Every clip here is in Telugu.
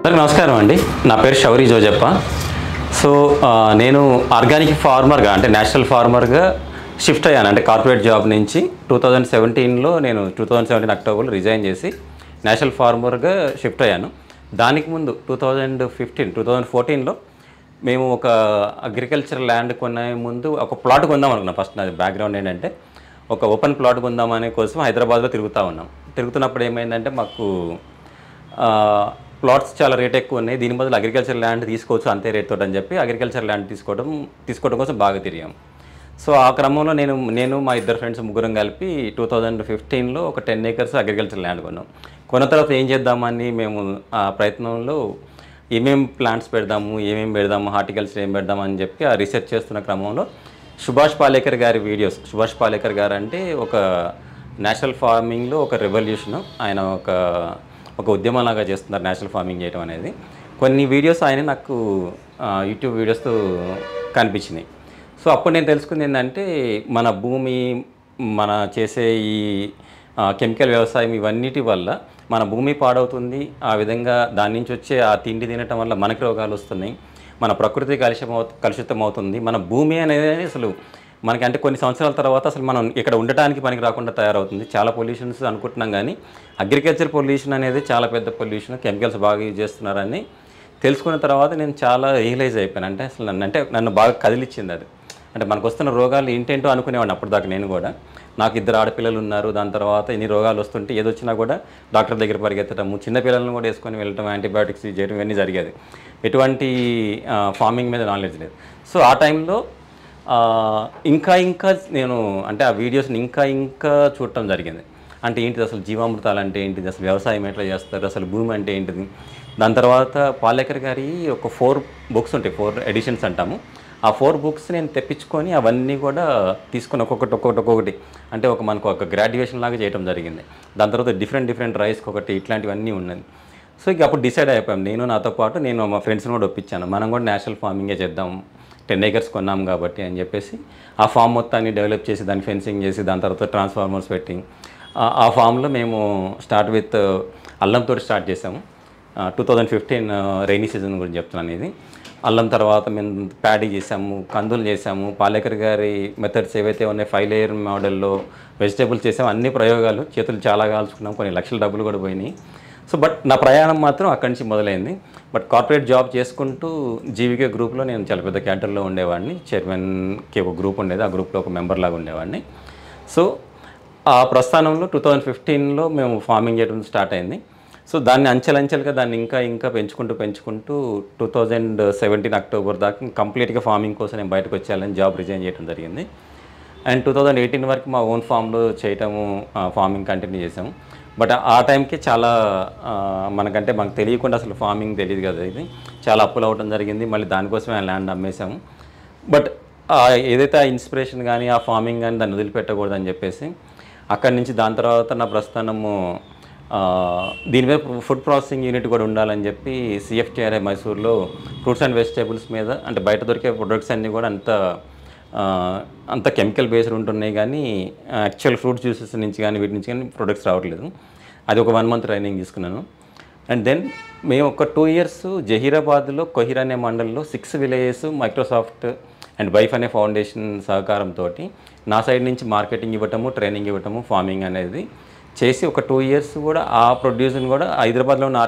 అందరికీ నమస్కారం అండి. నా పేరు శౌరి జోజప్ప. సో నేను ఆర్గానిక్ ఫార్మర్గా అంటే నేషనల్ ఫార్మర్గా షిఫ్ట్ అయ్యాను. అంటే కార్పొరేట్ జాబ్ నుంచి 2017లో నేను 2017 అక్టోబర్లో రిజైన్ చేసి నేషనల్ ఫార్మర్గా షిఫ్ట్ అయ్యాను. దానికి ముందు 2014లో మేము ఒక అగ్రికల్చర్ ల్యాండ్ కొనే ముందు ఒక ప్లాట్ కొందాం అనుకున్నాం. ఫస్ట్ నాది బ్యాక్గ్రౌండ్ ఏంటంటే ఒక ఓపెన్ ప్లాట్ కొందామనే కోసం హైదరాబాద్లో తిరుగుతున్నప్పుడు ఏమైందంటే మాకు ప్లాట్స్ చాలా రేట్ ఎక్కువ ఉన్నాయి, దీని బదులు అగ్రికల్చర్ ల్యాండ్ తీసుకోవచ్చు అంతే రేట్ తోటి అని చెప్పి అగ్రికల్చర్ ల్యాండ్ తీసుకోవడం కోసం బాగా తిరిగాం. సో ఆ క్రమంలో నేను మా ఇద్దరు ఫ్రెండ్స్ ముగ్గురం కలిపి 2015లో ఒక 10 acres అగ్రికల్చర్ ల్యాండ్ కొన్నాం. కొన్న తర్వాత ఏం చేద్దామని మేము ఆ ప్రయత్నంలో ఏమేమి ప్లాంట్స్ పెడదాము, హార్టికల్చర్ ఏం పెడదామని చెప్పి ఆ రీసెర్చ్ చేస్తున్న క్రమంలో సుభాష్ పాలేకర్ గారి వీడియోస్. సుభాష్ పాలేకర్ గారు అంటే ఒక నేషనల్ ఫార్మింగ్లో ఒక రెవల్యూషన్. ఆయన ఒక ఉద్యమంలాగా చేస్తున్నారు నేషనల్ ఫార్మింగ్ చేయడం అనేది. కొన్ని వీడియోస్ ఆయన నాకు యూట్యూబ్ వీడియోస్తో కనిపించినాయి. సో అప్పుడు నేను తెలుసుకుంది ఏంటంటే మన భూమి, మన చేసే ఈ కెమికల్ వ్యవసాయం ఇవన్నిటి వల్ల మన భూమి పాడవుతుంది. ఆ విధంగా దాని నుంచి వచ్చే ఆ తిండి తినటం వల్ల మనకి రోగాలు వస్తున్నాయి, మన ప్రకృతి కలుషితం అవుతుంది. మన భూమి అనేది అసలు మనకి అంటే కొన్ని సంవత్సరాల తర్వాత అసలు మనం ఇక్కడ ఉండటానికి పనికి రాకుండా తయారవుతుంది. చాలా పొల్యూషన్స్ అనుకుంటున్నాం, కానీ అగ్రికల్చర్ పొల్యూషన్ అనేది చాలా పెద్ద పొల్యూషన్. కెమికల్స్ బాగా యూజ్ చేస్తున్నారని తెలుసుకున్న తర్వాత నేను చాలా రియలైజ్ అయిపోయాను. అంటే అసలు నన్ను బాగా కదిలిచ్చింది అది. అంటే మనకు వస్తున్న రోగాలు ఏంటేంటో అనుకునేవాడిని అప్పుడు దాకా నేను కూడా. నాకు 2 ఆడపిల్లలు ఉన్నారు. దాని తర్వాత ఇన్ని రోగాలు వస్తుంటే ఏదొచ్చినా కూడా డాక్టర్ దగ్గర పరిగెత్తడము, చిన్నపిల్లలను కూడా వేసుకొని వెళ్ళటం, యాంటీబయాటిక్స్ చేయడం ఇవన్నీ జరిగేది. ఎటువంటి ఫార్మింగ్ మీద నాలెడ్జ్ లేదు. సో ఆ టైంలో ఇంకా నేను అంటే ఆ వీడియోస్ని ఇంకా చూడటం జరిగింది. అంటే ఏంటిది అసలు జీవామృతాలు అంటే ఏంటిది, అసలు వ్యవసాయం ఎట్లా చేస్తారు, అసలు భూమి అంటే ఏంటిది. దాని తర్వాత పాలేకర్ గారి ఒక 4 books ఉంటాయి, 4 editions అంటాము. ఆ 4 books నేను తెప్పించుకొని అవన్నీ కూడా తీసుకొని ఒక్కొక్కటి అంటే మనకు ఒక గ్రాడ్యుయేషన్ లాగా చేయడం జరిగింది. దాని తర్వాత డిఫరెంట్ రైస్కి ఒకటి ఇట్లాంటివన్నీ ఉన్నది. సో ఇక అప్పుడు డిసైడ్ అయిపోయాం. నాతో పాటు నేను మా ఫ్రెండ్స్ని కూడా ఒప్పించాను, మనం కూడా నేషనల్ ఫార్మింగే చేద్దాం, 10 acres కొన్నాం కాబట్టి అని చెప్పేసి ఆ ఫామ్ మొత్తాన్ని డెవలప్ చేసి దాన్ని ఫెన్సింగ్ చేసి దాని తర్వాత ట్రాన్స్ఫార్మర్స్ పెట్టి ఆ ఫామ్లో మేము స్టార్ట్ విత్ అల్లంతో స్టార్ట్ చేసాము. 2015 రైనీ సీజన్ గురించి చెప్తున్నాను ఇది. అల్లం తర్వాత మేము ప్యాడీ చేసాము, కందులు చేసాము. పాలేకర్ గారి మెథడ్స్ ఏవైతే ఉన్నాయి 5 layer మోడల్లో వెజిటేబుల్స్ చేసాము. అన్ని ప్రయోగాలు, చేతులు చాలా కాల్చుకున్నాం, కొన్ని లక్షల డబ్బులు కూడా పోయినాయి. సో బట్ నా ప్రయాణం మాత్రం అక్కడి నుంచి మొదలైంది. బట్ కార్పొరేట్ జాబ్ చేసుకుంటూ జీవికే గ్రూప్లో నేను చాలా పెద్ద క్యాటర్లో ఉండేవాడిని. చైర్మన్కి ఒక గ్రూప్ ఉండేది, ఆ గ్రూప్లో ఒక మెంబర్ లాగా ఉండేవాడిని. సో ఆ ప్రస్థానంలో 2015లో మేము ఫార్మింగ్ చేయడం స్టార్ట్ అయింది. సో దాన్ని అంచెలంచెలుగా దాన్ని ఇంకా పెంచుకుంటూ 2017 అక్టోబర్ దాకా కంప్లీట్గా ఫార్మింగ్ కోసం నేను బయటకు వచ్చేయాలని జాబ్ రిజైన్ చేయడం జరిగింది. అండ్ 2018 వరకు మా ఓన్ ఫామ్లో చేయటము, ఫార్మింగ్ కంటిన్యూ చేసాము. బట్ ఆ టైంకి చాలా మనకు తెలియకుండా, అసలు ఫార్మింగ్ తెలియదు కదా, ఇది చాలా అప్పులు అవ్వడం జరిగింది. మళ్ళీ దానికోసమే ఆ ల్యాండ్ అమ్మేసాము. బట్ ఏదైతే ఆ ఇన్స్పిరేషన్ కానీ ఆ ఫార్మింగ్ కానీ దాన్ని వదిలిపెట్టకూడదని చెప్పేసి అక్కడి నుంచి దాని తర్వాత నా ప్రస్థానము దీని మీద ఫుడ్ ప్రాసెసింగ్ యూనిట్ కూడా ఉండాలని చెప్పి CFTRI మైసూర్లో ఫ్రూట్స్ అండ్ వెజిటేబుల్స్ మీద, అంటే బయట దొరికే ప్రొడక్ట్స్ అన్నీ కూడా అంత కెమికల్ బేస్డ్ ఉంటున్నాయి, కానీ యాక్చువల్ ఫ్రూట్ జ్యూసెస్ నుంచి కానీ వీటి నుంచి కానీ ప్రొడక్ట్స్ రావట్లేదు. అది ఒక 1 month ట్రైనింగ్ తీసుకున్నాను. అండ్ దెన్ మేము ఒక 2 years జహీరాబాద్లో కొహిర్ అనే మండలంలో 6 villages మైక్రోసాఫ్ట్ అండ్ వైఫ్ అనే ఫౌండేషన్ సహకారంతో నా సైడ్ నుంచి మార్కెటింగ్ ఇవ్వటము, ట్రైనింగ్ ఇవ్వటము, ఫార్మింగ్ అనేది చేసి ఒక 2 years కూడా ఆ ప్రొడ్యూస్ని కూడా హైదరాబాద్లో ఉన్న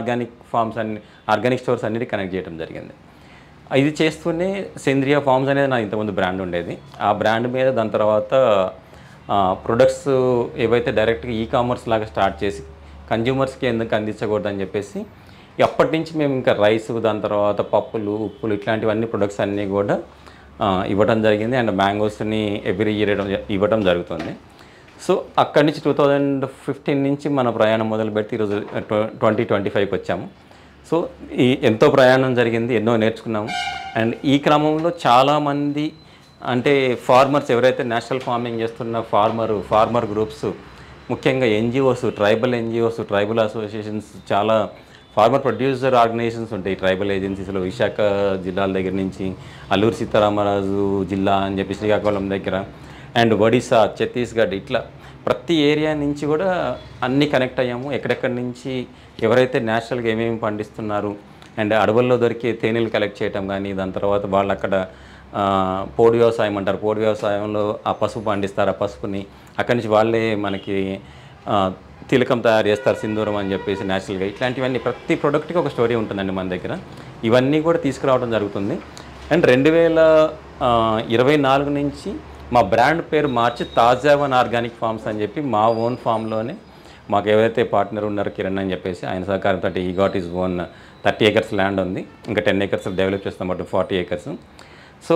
ఆర్గానిక్ స్టోర్స్ అన్నిటి కనెక్ట్ చేయడం జరిగింది. ఇది చేస్తూనే సేంద్రియ ఫార్మ్స్ అనేది నా ఇంతకుముందు బ్రాండ్ ఉండేది. ఆ బ్రాండ్ మీద దాని తర్వాత ప్రొడక్ట్స్ ఏవైతే డైరెక్ట్గా కామర్స్ లాగా స్టార్ట్ చేసి కన్జ్యూమర్స్కి ఎందుకు అందించకూడదని చెప్పేసి అప్పటి నుంచి మేము ఇంకా రైస్, దాని తర్వాత పప్పులు, ఉప్పులు ఇట్లాంటివన్నీ ప్రొడక్ట్స్ అన్నీ కూడా ఇవ్వడం జరిగింది. అండ్ మ్యాంగోస్ని ఎవ్రీ ఇయర్ ఇవ్వడం జరుగుతుంది. సో అక్కడి నుంచి 2015 నుంచి మన ప్రయాణం మొదలుపెట్టి ఈరోజు 2025కి వచ్చాము. సో ఎంతో ప్రయాణం జరిగింది, ఎన్నో నేర్చుకున్నాము. అండ్ ఈ క్రమంలో చాలామంది అంటే ఫార్మర్స్ ఎవరైతే నేషనల్ ఫార్మింగ్ చేస్తున్న ఫార్మర్ గ్రూప్స్, ముఖ్యంగా NGOs, ట్రైబల్ అసోసియేషన్స్, చాలా ఫార్మర్ ప్రొడ్యూసర్ ఆర్గనైజేషన్స్ ఉంటాయి ట్రైబల్ ఏజెన్సీస్లో. విశాఖ జిల్లాల దగ్గర నుంచి అల్లూరు సీతారామరాజు జిల్లా అని చెప్పి శ్రీకాకుళం దగ్గర, అండ్ ఒడిశా, ఛత్తీస్గఢ్, ఇట్లా ప్రతి ఏరియా నుంచి కూడా అన్నీ కనెక్ట్ అయ్యాము. ఎక్కడెక్కడి నుంచి ఎవరైతే నేషనల్గా ఏమేమి పండిస్తున్నారు, అండ్ అడవుల్లో దొరికే తేనెలు కలెక్ట్ చేయటం కానీ, దాని తర్వాత వాళ్ళు అక్కడ పోడు వ్యవసాయం అంటారు. పోడు వ్యవసాయంలో ఆ పసుపు పండిస్తారు. ఆ పసుపుని అక్కడి నుంచి వాళ్ళే మనకి తిలకం తయారు చేస్తారు, సింధూరం అని చెప్పేసి న్యాచురల్గా. ఇట్లాంటివన్నీ ప్రతి ప్రోడక్ట్కి ఒక స్టోరీ ఉంటుందండి మన దగ్గర. ఇవన్నీ కూడా తీసుకురావడం జరుగుతుంది. అండ్ 2024 నుంచి మా బ్రాండ్ పేరు మార్చి తాజావన్ ఆర్గానిక్ ఫార్మ్స్ అని చెప్పి మా ఓన్ ఫామ్లోనే మాకు ఎవరైతే పార్ట్నర్ ఉన్నారో కిరణ్ అని చెప్పేసి ఆయన సహకారంతో ఈ got is own 30 acres land ఉంది. ఇంకా 10 acres డెవలప్ చేస్తాం బట్ 40 acres. సో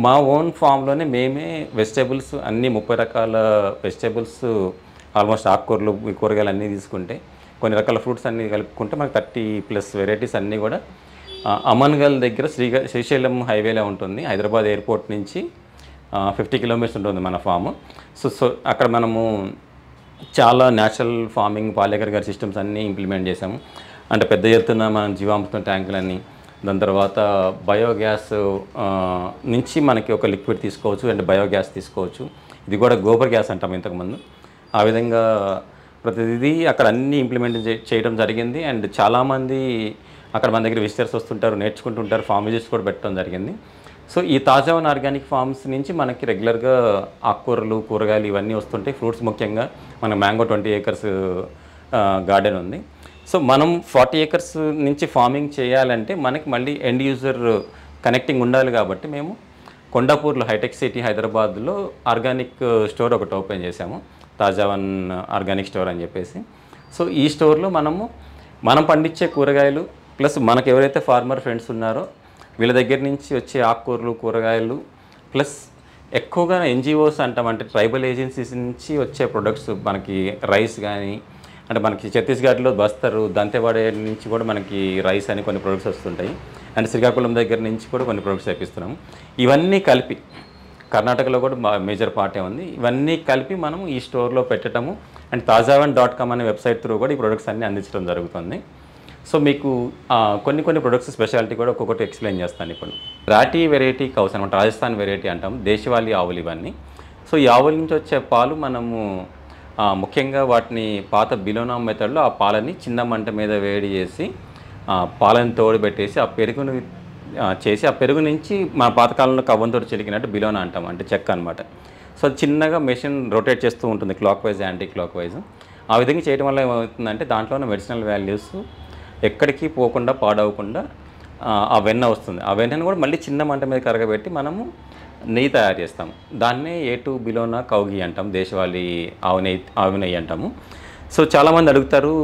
మా ఓన్ ఫామ్లోనే మేమే వెజిటేబుల్స్ అన్నీ 30 రకాల వెజిటేబుల్స్, ఆల్మోస్ట్ ఆకుకూరలు కూరగాయలు అన్నీ తీసుకుంటే కొన్ని రకాల ఫ్రూట్స్ అన్నీ కలుపుకుంటే మనకు 30+ వెరైటీస్ అన్నీ కూడా అమన్గల్ దగ్గర శ్రీశైలం హైవేలో ఉంటుంది. హైదరాబాద్ ఎయిర్పోర్ట్ నుంచి 50 kilometers ఉంటుంది మన ఫామ్. సో అక్కడ మనము చాలా న్యాచురల్ ఫార్మింగ్ పాలేకర్ గారి సిస్టమ్స్ అన్నీ ఇంప్లిమెంట్ చేసాము. అంటే పెద్ద ఎత్తున మన జీవామృతం ట్యాంకులన్నీ, దాని తర్వాత బయోగ్యాస్ నుంచి మనకి ఒక లిక్విడ్ తీసుకోవచ్చు అండ్ బయోగ్యాస్ తీసుకోవచ్చు. ఇది కూడా గోబర్ గ్యాస్ అంటాం ఇంతకుముందు. ఆ విధంగా ప్రతిదీ అక్కడ అన్నీ ఇంప్లిమెంట్ చేయడం జరిగింది. అండ్ చాలామంది అక్కడ మన దగ్గర విజిటర్స్ వస్తుంటారు, నేర్చుకుంటుంటారు, ఫార్మ్ విజిట్స్ కూడా పెట్టడం జరిగింది. సో ఈ తాజావన్ ఆర్గానిక్ ఫార్మ్స్ నుంచి మనకి రెగ్యులర్గా ఆకుకూరలు, కూరగాయలు ఇవన్నీ వస్తుంటాయి. ఫ్రూట్స్ ముఖ్యంగా మన మ్యాంగో 20 acres గార్డెన్ ఉంది. సో మనం 40 acres నుంచి ఫార్మింగ్ చేయాలంటే మనకి మళ్ళీ ఎండ్ యూజర్ కనెక్టింగ్ ఉండాలి. కాబట్టి మేము కొండాపూర్లో హైటెక్ సిటీ హైదరాబాద్లో ఆర్గానిక్ స్టోర్ ఒకటి ఓపెన్ చేసాము, తాజావన్ ఆర్గానిక్ స్టోర్ అని చెప్పేసి. సో ఈ స్టోర్లో మనం పండించే కూరగాయలు ప్లస్ మనకు ఎవరైతే ఫార్మర్ ఫ్రెండ్స్ ఉన్నారో వీళ్ళ దగ్గర నుంచి వచ్చే ఆకుకూరలు, కూరగాయలు ప్లస్ ఎక్కువగా NGOs అంటాం, అంటే ట్రైబల్ ఏజెన్సీస్ నుంచి వచ్చే ప్రొడక్ట్స్, మనకి రైస్ కానీ, అంటే మనకి ఛత్తీస్గఢ్లో బస్తరు, దంతెవాడే నుంచి కూడా మనకి రైస్ అని కొన్ని ప్రొడక్ట్స్ వస్తుంటాయి. అండ్ శ్రీకాకుళం దగ్గర నుంచి కూడా కొన్ని ప్రొడక్ట్స్ తెప్పిస్తున్నాము. ఇవన్నీ కలిపి కర్ణాటకలో కూడా మేజర్ పార్టే ఉంది. ఇవన్నీ కలిపి మనం ఈ స్టోర్లో పెట్టడము అండ్ తాజావన్.com అనే వెబ్సైట్ త్రూ కూడా ఈ ప్రొడక్ట్స్ అన్నీ అందించడం జరుగుతుంది. సో మీకు కొన్ని ప్రొడక్ట్స్ స్పెషాలిటీ కూడా ఒక్కొక్కటి ఎక్స్ప్లెయిన్ చేస్తాను. ఇప్పుడు రాటీ వెరైటీ కౌస్ అనమాట, రాజస్థాన్ వెరైటీ అంటాం, దేశవాళీ ఆవులు ఇవన్నీ. సో ఈ ఆవుల నుంచి వచ్చే పాలు మనము ముఖ్యంగా వాటిని పాత బిలోనా మెథడ్లో ఆ పాలని చిన్న మంట మీద వేడి చేసి పాలను తోడుబెట్టేసి ఆ పెరుగును చేసి ఆ పెరుగు నుంచి మన పాతకాలంలో కవ్వంతో చిలికినట్టు బిలోనా అంటాం, అంటే చెక్క అనమాట. సో అది చిన్నగా మెషిన్ రొటేట్ చేస్తూ ఉంటుంది clock wise, anti clock wise. ఆ విధంగా చేయడం వల్ల ఏమవుతుందంటే దాంట్లో ఉన్న మెడిసినల్ వాల్యూస్ ఎక్కడికి పోకుండా పాడవకుండా ఆ వెన్న వస్తుంది. ఆ వెన్నను కూడా మళ్ళీ చిన్న మంట మీద కరగబెట్టి మనము నెయ్యి తయారు చేస్తాము. దాన్నే A2 బిలోనా కౌగి అంటాం, దేశవాళీ ఆవు నెయ్యి అంటాము. సో చాలామంది అడుగుతారు,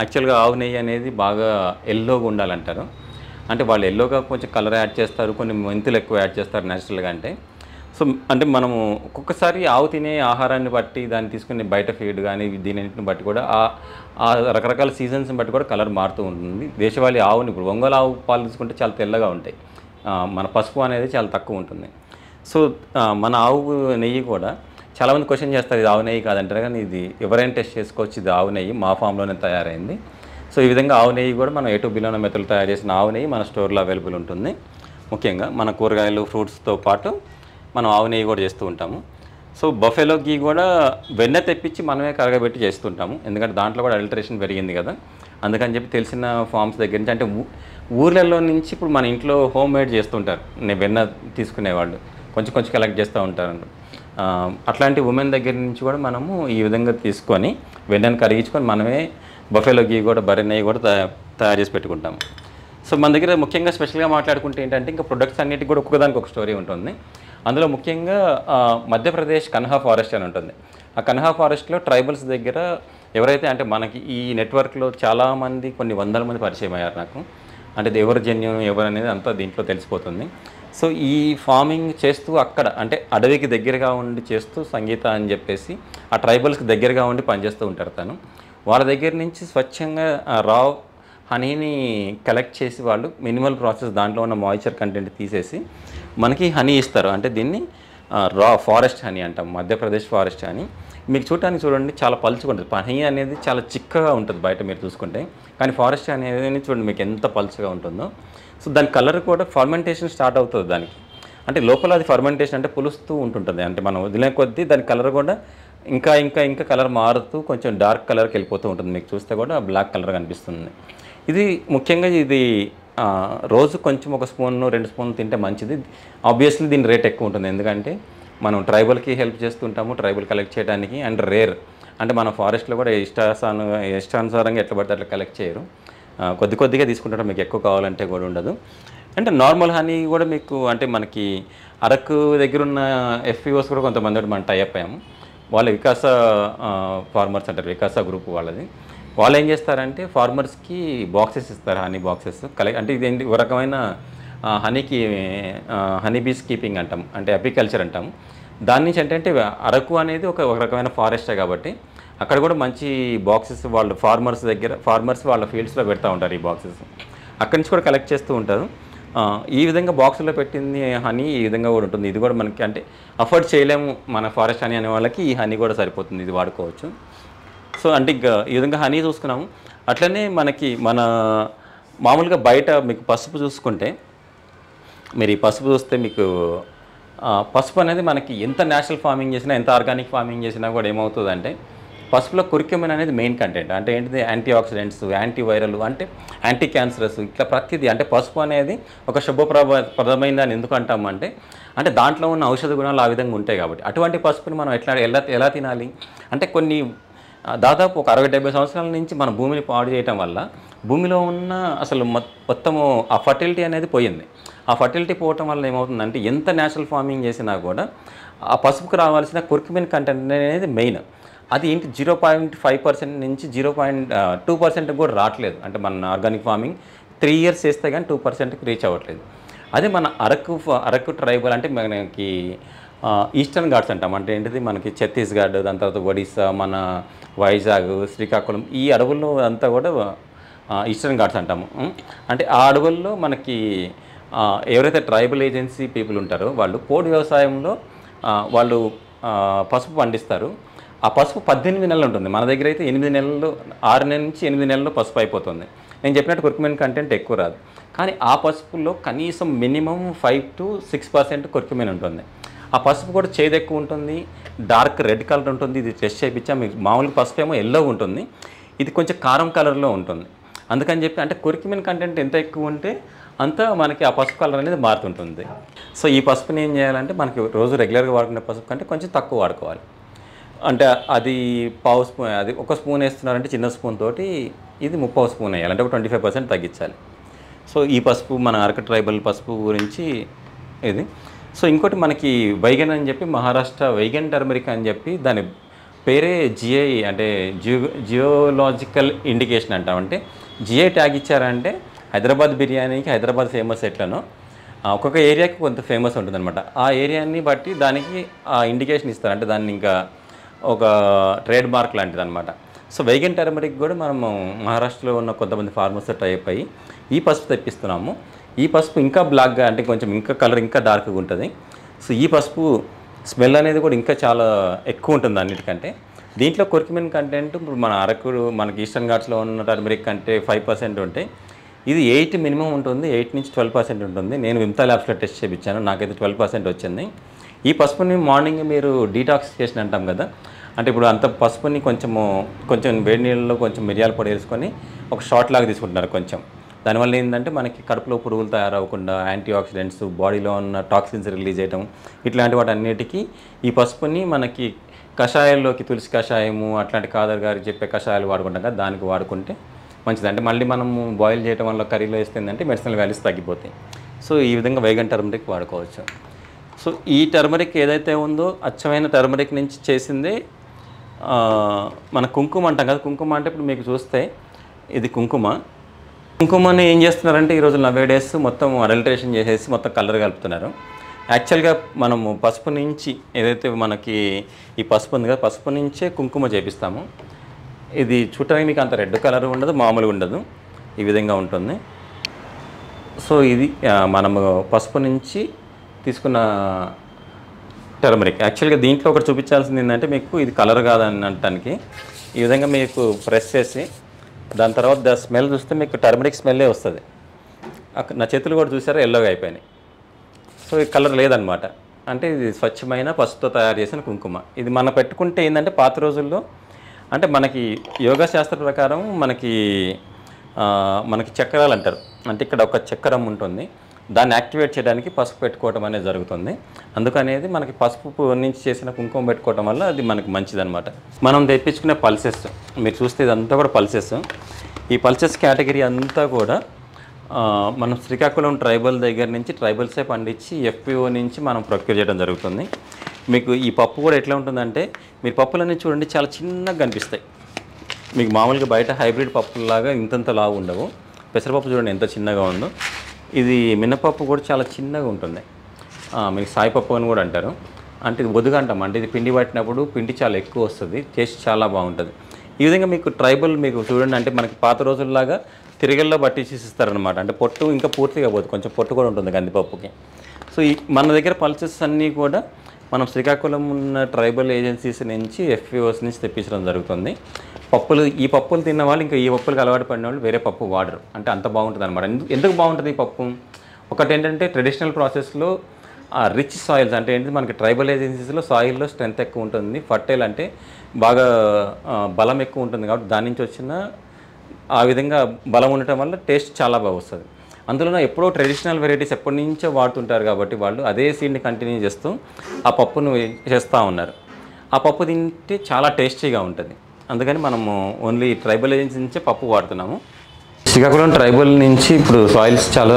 యాక్చువల్గా ఆవు నెయ్యి అనేది బాగా ఎల్లోగా ఉండాలంటారు. అంటే వాళ్ళు ఎల్లోగా కొంచెం కలర్ యాడ్ చేస్తారు, కొన్ని మెంతులు ఎక్కువ యాడ్ చేస్తారు న్యాచురల్గా. సో అంటే మనము ఒక్కొక్కసారి ఆవు తినే ఆహారాన్ని బట్టి, దాన్ని తీసుకునే బయట ఫీడ్ కానీ దీనిని బట్టి కూడా ఆ రకరకాల సీజన్స్ని బట్టి కూడా కలర్ మారుతూ ఉంటుంది. దేశవాళీ ఆవుని ఇప్పుడు ఒంగోలు ఆవు పాలు తీసుకుంటే చాలా తెల్లగా ఉంటాయి, మన పసుపు అనేది చాలా తక్కువ ఉంటుంది. సో మన ఆవు నెయ్యి కూడా చాలామంది క్వశ్చన్ చేస్తారు, ఇది ఆవు నెయ్యి కాదంటారు, కానీ ఇది ఎవరైనా టెస్ట్ చేసుకోవచ్చు, ఇది ఆవు నెయ్యి, మా ఫామ్లోనే తయారైంది. సో ఈ విధంగా ఆవు నెయ్యి కూడా మనం A2 బిలోనా మెథడ్లో తయారు చేసిన ఆవు నెయ్యి మన స్టోర్లో అవైలబుల్ ఉంటుంది. ముఖ్యంగా మన కూరగాయలు, ఫ్రూట్స్తో పాటు మనం ఆవు నెయ్యి కూడా చేస్తూ ఉంటాము. సో బఫెలో గీ కూడా వెన్న తెప్పించి మనమే కరగబెట్టి చేస్తుంటాము, ఎందుకంటే దాంట్లో కూడా అడల్టరేషన్ పెరిగింది కదా. అందుకని చెప్పి తెలిసిన ఫార్మ్స్ దగ్గర నుంచి, అంటే ఊర్లలో నుంచి ఇప్పుడు మన ఇంట్లో హోమ్ మేడ్ చేస్తుంటారు, వెన్న తీసుకునేవాళ్ళు కొంచెం కలెక్ట్ చేస్తూ ఉంటారు. అట్లాంటి ఉమెన్ దగ్గర నుంచి కూడా మనము ఈ విధంగా తీసుకొని వెన్నను కరిగించుకొని మనమే బఫెలో గీ కూడా, బర్రె నెయ్యి కూడా తయారు చేసి పెట్టుకుంటాము. సో మన దగ్గర ముఖ్యంగా స్పెషల్గా మాట్లాడుకుంటే ఏంటంటే ఇంకా ప్రొడక్ట్స్ అన్నిటికీ కూడా ఒక్కొక్కదానికి ఒక స్టోరీ ఉంటుంది. అందులో ముఖ్యంగా మధ్యప్రదేశ్ కన్హా ఫారెస్ట్ అని ఉంటుంది. ఆ కన్హా ఫారెస్ట్లో ట్రైబల్స్ దగ్గర ఎవరైతే, అంటే మనకి ఈ నెట్వర్క్లో చాలామంది, కొన్ని వందల మంది పరిచయం అయ్యారు నాకు. అంటే ఎవరు జెన్యూన్ ఎవరు అనేది అంతా దీంట్లో తెలిసిపోతుంది. సో ఈ ఫార్మింగ్ చేస్తూ అక్కడ, అంటే అడవికి దగ్గరగా ఉండి చేస్తూ సంగీత అని చెప్పేసి ఆ ట్రైబల్స్కి దగ్గరగా ఉండి పనిచేస్తూ ఉంటారు తను. వాళ్ళ దగ్గర నుంచి స్వచ్ఛంగా రా హనీని కలెక్ట్ చేసి వాళ్ళు మినిమల్ ప్రాసెస్, దాంట్లో ఉన్న మాయిశ్చర్ కంటెంట్ తీసేసి మనకి హనీ ఇస్తారు. అంటే దీన్ని రా ఫారెస్ట్ హనీ అంటాం, మధ్యప్రదేశ్ ఫారెస్ట్ హనీ. మీకు చూడండి చాలా పలుచుగా ఉంటుంది. హనీ అనేది చాలా చిక్కగా ఉంటుంది బయట మీరు చూసుకుంటే, కానీ ఫారెస్ట్ హనీ అనేది చూడండి మీకు ఎంత పలుచగా ఉంటుందో. సో దాని కలర్ కూడా ఫర్మెంటేషన్ స్టార్ట్ అవుతుంది దానికి, అంటే లోపల అది ఫర్మెంటేషన్ అంటే పులుస్తూ ఉంటుంటుంది. అంటే మనం వదిలే కొద్దీ దాని కలర్ కూడా ఇంకా కలర్ మారుతూ కొంచెం డార్క్ కలర్కి వెళ్ళిపోతూ ఉంటుంది. మీకు చూస్తే కూడా బ్లాక్ కలర్ కనిపిస్తుంది. ఇది ముఖ్యంగా ఇది రోజు కొంచెం ఒక స్పూన్ 2 స్పూన్లు తింటే మంచిది. ఆబ్వియస్లీ దీని రేట్ ఎక్కువ ఉంటుంది. ఎందుకంటే మనం ట్రైబల్కి హెల్ప్ చేస్తుంటాము, ట్రైబల్ కలెక్ట్ చేయడానికి. అండ్ రేర్ అంటే మన ఫారెస్ట్లో కూడా ఇష్టానుసారంగా ఎట్లా పడితే అట్లా కలెక్ట్ చేయరు. కొద్దిగా తీసుకుంటారు, మీకు ఎక్కువ కావాలంటే కూడా ఉండదు. అంటే నార్మల్ హనీ కూడా మీకు అంటే మనకి అరకు దగ్గర ఉన్న ఎఫ్పిఓస్ కూడా కొంతమంది మనం టైఅప్ అయ్యాము. వాళ్ళ వికాస ఫార్మర్స్ అంటారు, వికాస గ్రూప్ వాళ్ళది. వాళ్ళు ఏం చేస్తారంటే ఫార్మర్స్కి బాక్సెస్ ఇస్తారు, హనీ బాక్సెస్ అంటే ఇది ఒక రకమైన హనీ బీస్ కీపింగ్ అంటాం, అంటే అపికల్చర్ అంటాం. దాని నుంచి ఏంటంటే అరకు అనేది ఒక రకమైన ఫారెస్టే కాబట్టి అక్కడ కూడా మంచి బాక్సెస్ వాళ్ళు ఫార్మర్స్ వాళ్ళ ఫీల్డ్స్లో పెడతా ఉంటారు ఈ బాక్సెస్. అక్కడి నుంచి కూడా కలెక్ట్ చేస్తూ ఉంటారు. ఈ విధంగా బాక్సులో పెట్టింది హనీ ఈ విధంగా కూడా ఉంటుంది. ఇది కూడా మనకి అంటే అఫోర్డ్ చేయలేము మన ఫారెస్ట్ హనీ అనే వాళ్ళకి ఈ హనీ కూడా సరిపోతుంది, ఇది వాడుకోవచ్చు. సో అంటే ఇంకా ఈ విధంగా హనీ చూసుకున్నాము. అట్లనే మనకి మన మామూలుగా బయట మీకు పసుపు చూసుకుంటే, మీరు ఈ పసుపు చూస్తే మీకు పసుపు అనేది మనకి ఎంత న్యాచురల్ ఫార్మింగ్ చేసినా, ఎంత ఆర్గానిక్ ఫార్మింగ్ చేసినా కూడా ఏమవుతుందంటే పసుపులో కుర్క్యుమిన్ అనేది మెయిన్ కంటెంట్. అంటే ఏంటిది, యాంటీ ఆక్సిడెంట్స్, యాంటీ వైరల్, అంటే యాంటీ క్యాన్సరస్, ఇట్లా ప్రతిదీ. అంటే పసుపు అనేది ఒక శుభప్రదమైంది అని ఎందుకు అంటామంటే అంటే దాంట్లో ఉన్న ఔషధ గుణాలు ఆ విధంగా ఉంటాయి కాబట్టి. అటువంటి పసుపుని మనం ఎలా తినాలి అంటే కొన్ని దాదాపు ఒక 60-70 సంవత్సరాల నుంచి మన భూమిని పాడు చేయటం వల్ల భూమిలో ఉన్న అసలు మొత్తము ఆ ఫర్టిలిటీ అనేది పోయింది. ఆ ఫర్టిలిటీ పోవటం వల్ల ఏమవుతుందంటే ఎంత న్యాచురల్ ఫార్మింగ్ చేసినా కూడా ఆ పసుపుకు రావాల్సిన కుర్క్యుమిన్ కంటెంట్ అనేది మెయిన్. అది ఏంటి 0.5% నుంచి 0.2% కూడా రావట్లేదు. అంటే మన ఆర్గానిక్ ఫార్మింగ్ 3 years చేస్తే కానీ 2%కి రీచ్ అవ్వట్లేదు. అదే మన అరకు ట్రైబల్ అంటే మనకి ఈస్టర్న్ ఘాట్స్ అంటాం. అంటే ఏంటిది మనకి ఛత్తీస్గఢ్, దాని తర్వాత ఒడిస్సా, మన వైజాగ్, శ్రీకాకుళం, ఈ అడవుల్లో అంతా కూడా ఈస్టర్న్ ఘాట్స్ అంటాము. అంటే ఆ అడవుల్లో మనకి ఎవరైతే ట్రైబల్ ఏజెన్సీ పీపుల్ ఉంటారో వాళ్ళు పోడు వ్యవసాయంలో వాళ్ళు పసుపు పండిస్తారు. ఆ పసుపు 18 నెలలు ఉంటుంది. మన దగ్గర అయితే 8 నెలలు, 6 నెలల నుంచి 8 నెలల్లో పసుపు అయిపోతుంది. నేను చెప్పినట్టు కుర్క్యుమిన్ కంటెంట్ ఎక్కువ రాదు, కానీ ఆ పసుపులో కనీసం మినిమం 5 to 6% కుర్క్యుమిన్ ఉంటుంది. ఆ పసుపు కూడా చేదు ఎక్కువ ఉంటుంది, డార్క్ రెడ్ కలర్ ఉంటుంది. ఇది టెస్ట్ చేయించా, మీకు మామూలుగా పసుపు ఏమో ఎల్లో ఉంటుంది, ఇది కొంచెం కారం కలర్లో ఉంటుంది. అందుకని చెప్పి అంటే కుర్క్యుమిన్ కంటెంట్ ఎంత ఎక్కువ ఉంటే అంత మనకి ఆ పసుపు కలర్ అనేది మారుతుంటుంది. సో ఈ పసుపుని ఏం చేయాలంటే మనకి రోజు రెగ్యులర్గా వాడుకునే పసుపు కంటే కొంచెం తక్కువ వాడుకోవాలి. అంటే అది పావు స్పూన్, అది ఒక స్పూన్ వేస్తున్నారంటే చిన్న స్పూన్ తోటి ఇది 30 స్పూన్ వేయాలి, అంటే ఒక 25% తగ్గించాలి. సో ఈ పసుపు మన అరకు ట్రైబల్ పసుపు గురించి ఇది. సో ఇంకోటి మనకి వైగన్ అని చెప్పి మహారాష్ట్ర వైగన్ టర్మరిక్ అని చెప్పి దాని పేరే జిఐ అంటే జియోలాజికల్ ఇండికేషన్ అంటాం. అంటే జిఐ ట్యాగ్ ఇచ్చారంటే హైదరాబాద్ బిర్యానీకి హైదరాబాద్ ఫేమస్ ఎట్లనో ఒక్కొక్క ఏరియాకి కొంత ఫేమస్ ఉంటుందన్నమాట. ఆ ఏరియాని బట్టి దానికి ఆ ఇండికేషన్ ఇస్తారు, అంటే దాన్ని ఇంకా ఒక ట్రేడ్ మార్క్ లాంటిది అనమాట. సో వైగన్ టర్మరిక్ కూడా మనము మహారాష్ట్రలో ఉన్న కొంతమంది ఫార్మర్స్ టైప్ అయ్యి ఈ పసుపు తెప్పిస్తున్నాము. ఈ పసుపు ఇంకా బ్లాక్గా అంటే కొంచెం ఇంకా కలర్ ఇంకా డార్క్గా ఉంటుంది. సో ఈ పసుపు స్మెల్ అనేది కూడా ఇంకా చాలా ఎక్కువ ఉంటుంది అన్నిటికంటే. దీంట్లో కుర్క్యుమిన్ కంటెంట్ ఇప్పుడు మన అరకు, మనకి ఈస్టర్న్ ఘాట్స్లో ఉన్న టర్మరిక్ కంటే 5% ఉంటాయి. ఇది 8 మినిమం ఉంటుంది, 8 నుంచి 12% ఉంటుంది. నేను విమ్తా ల్యాబ్స్లో టెస్ట్ చేయించాను, నాకైతే 12% వచ్చింది. ఈ పసుపుని మార్నింగ్ మీరు డీటాక్సిఫికేషన్ అంటాం కదా, అంటే ఇప్పుడు అంత పసుపుని కొంచెం వేడి నీళ్ళలో కొంచెం మిరియాల పొడి వేసుకొని ఒక షార్ట్ లాగా తీసుకుంటున్నారు కొంచెం. దానివల్ల ఏంటంటే మనకి కడుపులో పురుగులు తయారవ్వకుండా యాంటీ ఆక్సిడెంట్స్, బాడీలో ఉన్న టాక్సిన్స్ రిలీజ్ చేయడం, ఇట్లాంటి వాటి అన్నిటికీ ఈ పసుపుని మనకి కషాయాల్లోకి తులసి కషాయము అట్లాంటి కాదర్ గారు చెప్పే కషాయాలు వాడుకుంటాం కదా, దానికి వాడుకుంటే మంచిది. అంటే మళ్ళీ మనము బాయిల్ చేయడం వల్ల కర్రీలో వేస్తుందంటే మెడిసినల్ వాల్యూస్ తగ్గిపోతాయి. సో ఈ విధంగా వైగన్ టర్మరిక్ వాడుకోవచ్చు. సో ఈ టర్మరిక్ ఏదైతే ఉందో అచ్చమైన టర్మరిక్ నుంచి చేసిందే మన కుంకుమ అంటాం కదా. కుంకుమ అంటే ఇప్పుడు మీకు చూస్తే ఇది కుంకుమని ఏం చేస్తున్నారంటే ఈరోజు నవేడేస్ మొత్తం అడల్టరేషన్ చేసేసి మొత్తం కలర్ కలుపుతున్నారు. యాక్చువల్గా మనము పసుపు నుంచి ఏదైతే మనకి ఈ పసుపు ఉంది కదా, పసుపు నుంచే కుంకుమ చేపిస్తాము. ఇది చూడటానికి మీకు అంత రెడ్ కలర్ ఉండదు, మామూలుగా ఉండదు, ఈ విధంగా ఉంటుంది. సో ఇది మనము పసుపు నుంచి తీసుకున్న టర్మరిక్. యాక్చువల్గా దీంట్లో ఒకటి చూపించాల్సింది ఏంటంటే మీకు ఇది కలర్ కాదని అనటానికి ఈ విధంగా మీకు ప్రెస్ చేసి దాని తర్వాత స్మెల్ చూస్తే మీకు టర్మరిక్ స్మెల్లే వస్తుంది. నా చేతులు కూడా చూసారా ఎల్లోగా అయిపోయినాయి. సో ఈ కలర్ లేదనమాట, అంటే ఇది స్వచ్ఛమైన పసుపుతో తయారు చేసిన కుంకుమ. ఇది మనం పెట్టుకుంటే ఏంటంటే పాత రోజుల్లో అంటే మనకి యోగా శాస్త్ర ప్రకారం మనకి మనకి చక్రాలు అంటారు, అంటే ఇక్కడ ఒక చక్రం ఉంటుంది, దాన్ని యాక్టివేట్ చేయడానికి పసుపు పెట్టుకోవడం అనేది జరుగుతుంది. అందుకనేది మనకి పసుపు నుంచి చేసిన కుంకుమ పెట్టుకోవడం వల్ల అది మనకి మంచిదన్నమాట. మనం తెప్పించుకునే పల్సెస్ మీరు చూస్తే ఇదంతా కూడా పల్సెస్. ఈ పల్సెస్ కేటగిరీ అంతా కూడా మనం శ్రీకాకుళం ట్రైబల్ దగ్గర నుంచి ట్రైబల్సే పండించి ఎఫ్పిఓ నుంచి మనం ప్రొక్యూర్ చేయడం జరుగుతుంది. మీకు ఈ పప్పు కూడా ఎట్లా ఉంటుందంటే, మీరు పప్పులన్నీ చూడండి చాలా చిన్నగా కనిపిస్తాయి. మీకు మామూలుగా బయట హైబ్రిడ్ పప్పులాగా ఇంతంత లావు ఉండవు. పెసరపప్పు చూడండి ఎంత చిన్నగా ఉందో. ఇది మినపప్పు కూడా చాలా చిన్నగా ఉంటుంది. మీకు సాయిపప్పు అని కూడా అంటారు. అంటే ఇది బొద్దుగా అంటాం, అంటే ఇది పిండి పట్టినప్పుడు పిండి చాలా ఎక్కువ వస్తుంది, టేస్ట్ చాలా బాగుంటుంది. ఈ విధంగా మీకు ట్రైబల్ మీకు చూడండి, అంటే మనకి పాత రోజుల్లాగా తిరగల్లో పట్టించి ఇస్తారనమాట. అంటే పొట్టు ఇంకా పూర్తిగా పోదు, కొంచెం పొట్టు కూడా ఉంటుంది కందిపప్పుకి. సో మన దగ్గర పల్సెస్ అన్నీ కూడా మనం శ్రీకాకుళం ఉన్న ట్రైబల్ ఏజెన్సీస్ నుంచి ఎఫ్పిఓస్ నుంచి తెప్పించడం జరుగుతుంది. ఈ పప్పులు తిన్న వాళ్ళు ఇంకా ఈ పప్పులకు అలవాటు పడిన వాళ్ళు వేరే పప్పు వాడరు, అంటే అంత బాగుంటుంది అనమాట. ఎందుకు బాగుంటుంది ఈ పప్పు? ఒకటి ఏంటంటే ట్రెడిషనల్ ప్రాసెస్లో రిచ్ సాయిల్స్, అంటే ఏంటి మనకి ట్రైబల్ ఏజెన్సీస్లో సాయిల్లో స్ట్రెంత్ ఎక్కువ ఉంటుంది, ఫర్టైల్ అంటే బాగా బలం ఎక్కువ ఉంటుంది కాబట్టి దాని నుంచి వచ్చిన ఆ విధంగా బలం ఉండటం వల్ల టేస్ట్ చాలా బాగా వస్తుంది. అందులో ఎప్పుడో ట్రెడిషనల్ వెరైటీస్ ఎప్పటి నుంచో వాడుతుంటారు కాబట్టి వాళ్ళు అదే సీడ్ని కంటిన్యూ చేస్తూ ఆ పప్పును చేస్తూ ఉన్నారు. ఆ పప్పు తింటే చాలా టేస్టీగా ఉంటుంది. అందుకని మనము ఓన్లీ ట్రైబల్ ఏజెన్సీ నుంచే పప్పు వాడుతున్నాము. శ్రీకాకుళం ట్రైబల్ నుంచి ఇప్పుడు సాయిల్స్ చాలా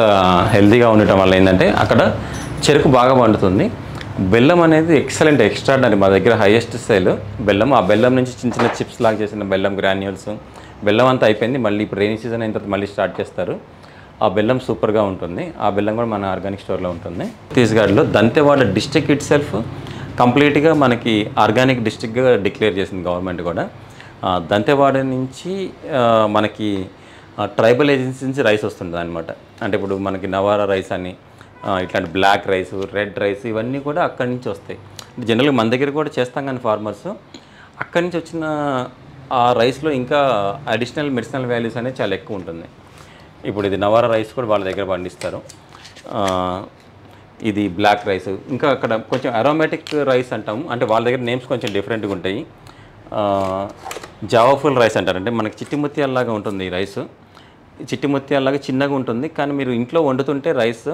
హెల్తీగా ఉండటం వల్ల ఏంటంటే అక్కడ చెరుకు బాగా పండుతుంది. బెల్లం అనేది ఎక్సలెంట్, ఎక్స్ట్రాడనరీ. మా దగ్గర హైయెస్ట్ సేల్ బెల్లం. ఆ బెల్లం నుంచి చిన్న చిన్న చిప్స్ లాగా చేసిన బెల్లం గ్రాన్యూల్స్, బెల్లం అంతా అయిపోయింది. మళ్ళీ ఇప్పుడు రెయినీ సీజన్ అయిన తర్వాత మళ్ళీ స్టార్ట్ చేస్తారు. ఆ బెల్లం సూపర్గా ఉంటుంది. ఆ బెల్లం కూడా మన ఆర్గానిక్ స్టోర్లో ఉంటుంది. ఛత్తీస్గఢ్లో దంతెవాడ డిస్ట్రిక్ట్ ఇట్ సెల్ఫ్ కంప్లీట్గా మనకి ఆర్గానిక్ డిస్ట్రిక్ట్గా డిక్లేర్ చేసింది గవర్నమెంట్ కూడా. దంతెవాడ నుంచి మనకి ట్రైబల్ ఏజెన్సీ నుంచి రైస్ వస్తుంది అనమాట. అంటే ఇప్పుడు మనకి నవారా రైస్ అని, ఇట్లాంటి బ్లాక్ రైస్, రెడ్ రైస్, ఇవన్నీ కూడా అక్కడి నుంచి వస్తాయి. జనరల్గా మన దగ్గర కూడా చేస్తాం కానీ ఫార్మర్స్ అక్కడి నుంచి వచ్చిన ఆ రైస్లో ఇంకా అడిషనల్ మెడిసినల్ వాల్యూస్ అనేది చాలా ఎక్కువ ఉంటుంది. ఇప్పుడు ఇది నవారా రైస్ కూడా వాళ్ళ దగ్గర పండిస్తారు. ఇది బ్లాక్ రైస్, ఇంకా అక్కడ కొంచెం అరోమాటిక్ రైస్ అంటాము, అంటే వాళ్ళ దగ్గర నేమ్స్ కొంచెం డిఫరెంట్గా ఉంటాయి. జావాఫుల్ రైస్ అంటారు, అంటే మనకి చిట్టి ముత్యాలలాగా ఉంటుంది ఈ రైస్. చిట్టి ముత్యాలలాగా చిన్నగా ఉంటుంది, కానీ మీరు ఇంట్లో వండుతుంటే రైస్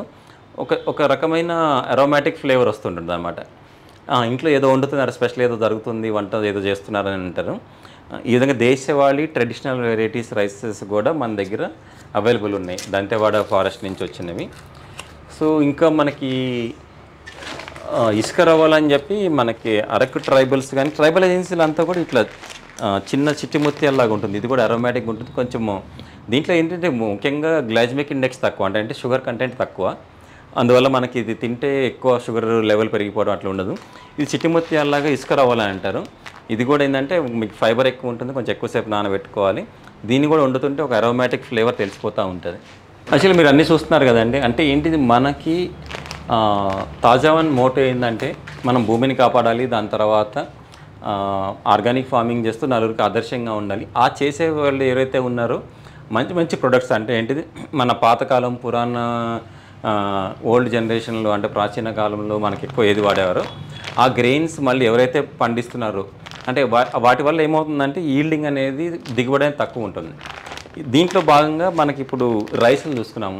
ఒక రకమైన అరోమాటిక్ ఫ్లేవర్ వస్తుంటుంది అన్నమాట. ఇంట్లో ఏదో వండుతున్నారు, స్పెషల్ ఏదో జరుగుతుంది, వంట ఏదో చేస్తున్నారని అంటారు. ఈ విధంగా దేశవాళీ ట్రెడిషనల్ వెరైటీస్ రైసెస్ కూడా మన దగ్గర అవైలబుల్ ఉన్నాయి, దంతెవాడ ఫారెస్ట్ నుంచి వచ్చినవి. సో ఇంకా మనకి ఇసుక రవ్వలని చెప్పి మనకి అరకు ట్రైబల్స్ కానీ ట్రైబల్ ఏజెన్సీలు అంతా కూడా ఇట్లా చిన్న చిట్టి ముత్యాలలాగా ఉంటుంది. ఇది కూడా అరోమాటిక్ ఉంటుంది కొంచెము. దీంట్లో ఏంటంటే ముఖ్యంగా గ్లైసెమిక్ ఇండెక్స్ తక్కువ, అంటే షుగర్ కంటెంట్ తక్కువ. అందువల్ల మనకి ఇది తింటే ఎక్కువ షుగర్ లెవెల్ పెరిగిపోవడం అట్లా ఉండదు. ఇది చిట్టి ముత్యాలలాగా ఇసుక రవ్వలని అంటారు. ఇది కూడా ఏంటంటే మీకు ఫైబర్ ఎక్కువ ఉంటుంది, కొంచెం ఎక్కువసేపు నానబెట్టుకోవాలి. దీన్ని కూడా వండుతుంటే ఒక అరోమాటిక్ ఫ్లేవర్ తెలిసిపోతూ ఉంటుంది. యాక్చువల్లీ మీరు అన్నీ చూస్తున్నారు కదండి, అంటే ఏంటిది మనకి తాజావన్ మోటో ఏంటంటే మనం భూమిని కాపాడాలి, దాని తర్వాత ఆర్గానిక్ ఫార్మింగ్ చేస్తూ నలుగురికి ఆదర్శంగా ఉండాలి. ఆ చేసే వాళ్ళు ఎవరైతే ఉన్నారో మంచి మంచి ప్రొడక్ట్స్, అంటే ఏంటిది మన పాతకాలం పురాణ ఓల్డ్ జనరేషన్లో, అంటే ప్రాచీన కాలంలో మనకి ఎక్కువ ఏది వాడేవారో ఆ గ్రెయిన్స్ మళ్ళీ ఎవరైతే పండిస్తున్నారో, అంటే వాటి వల్ల ఏమవుతుందంటే ఈల్డింగ్ అనేది దిగుబడి అనేది తక్కువ ఉంటుంది. దీంట్లో భాగంగా మనకి ఇప్పుడు రైస్ని చూసుకున్నాము.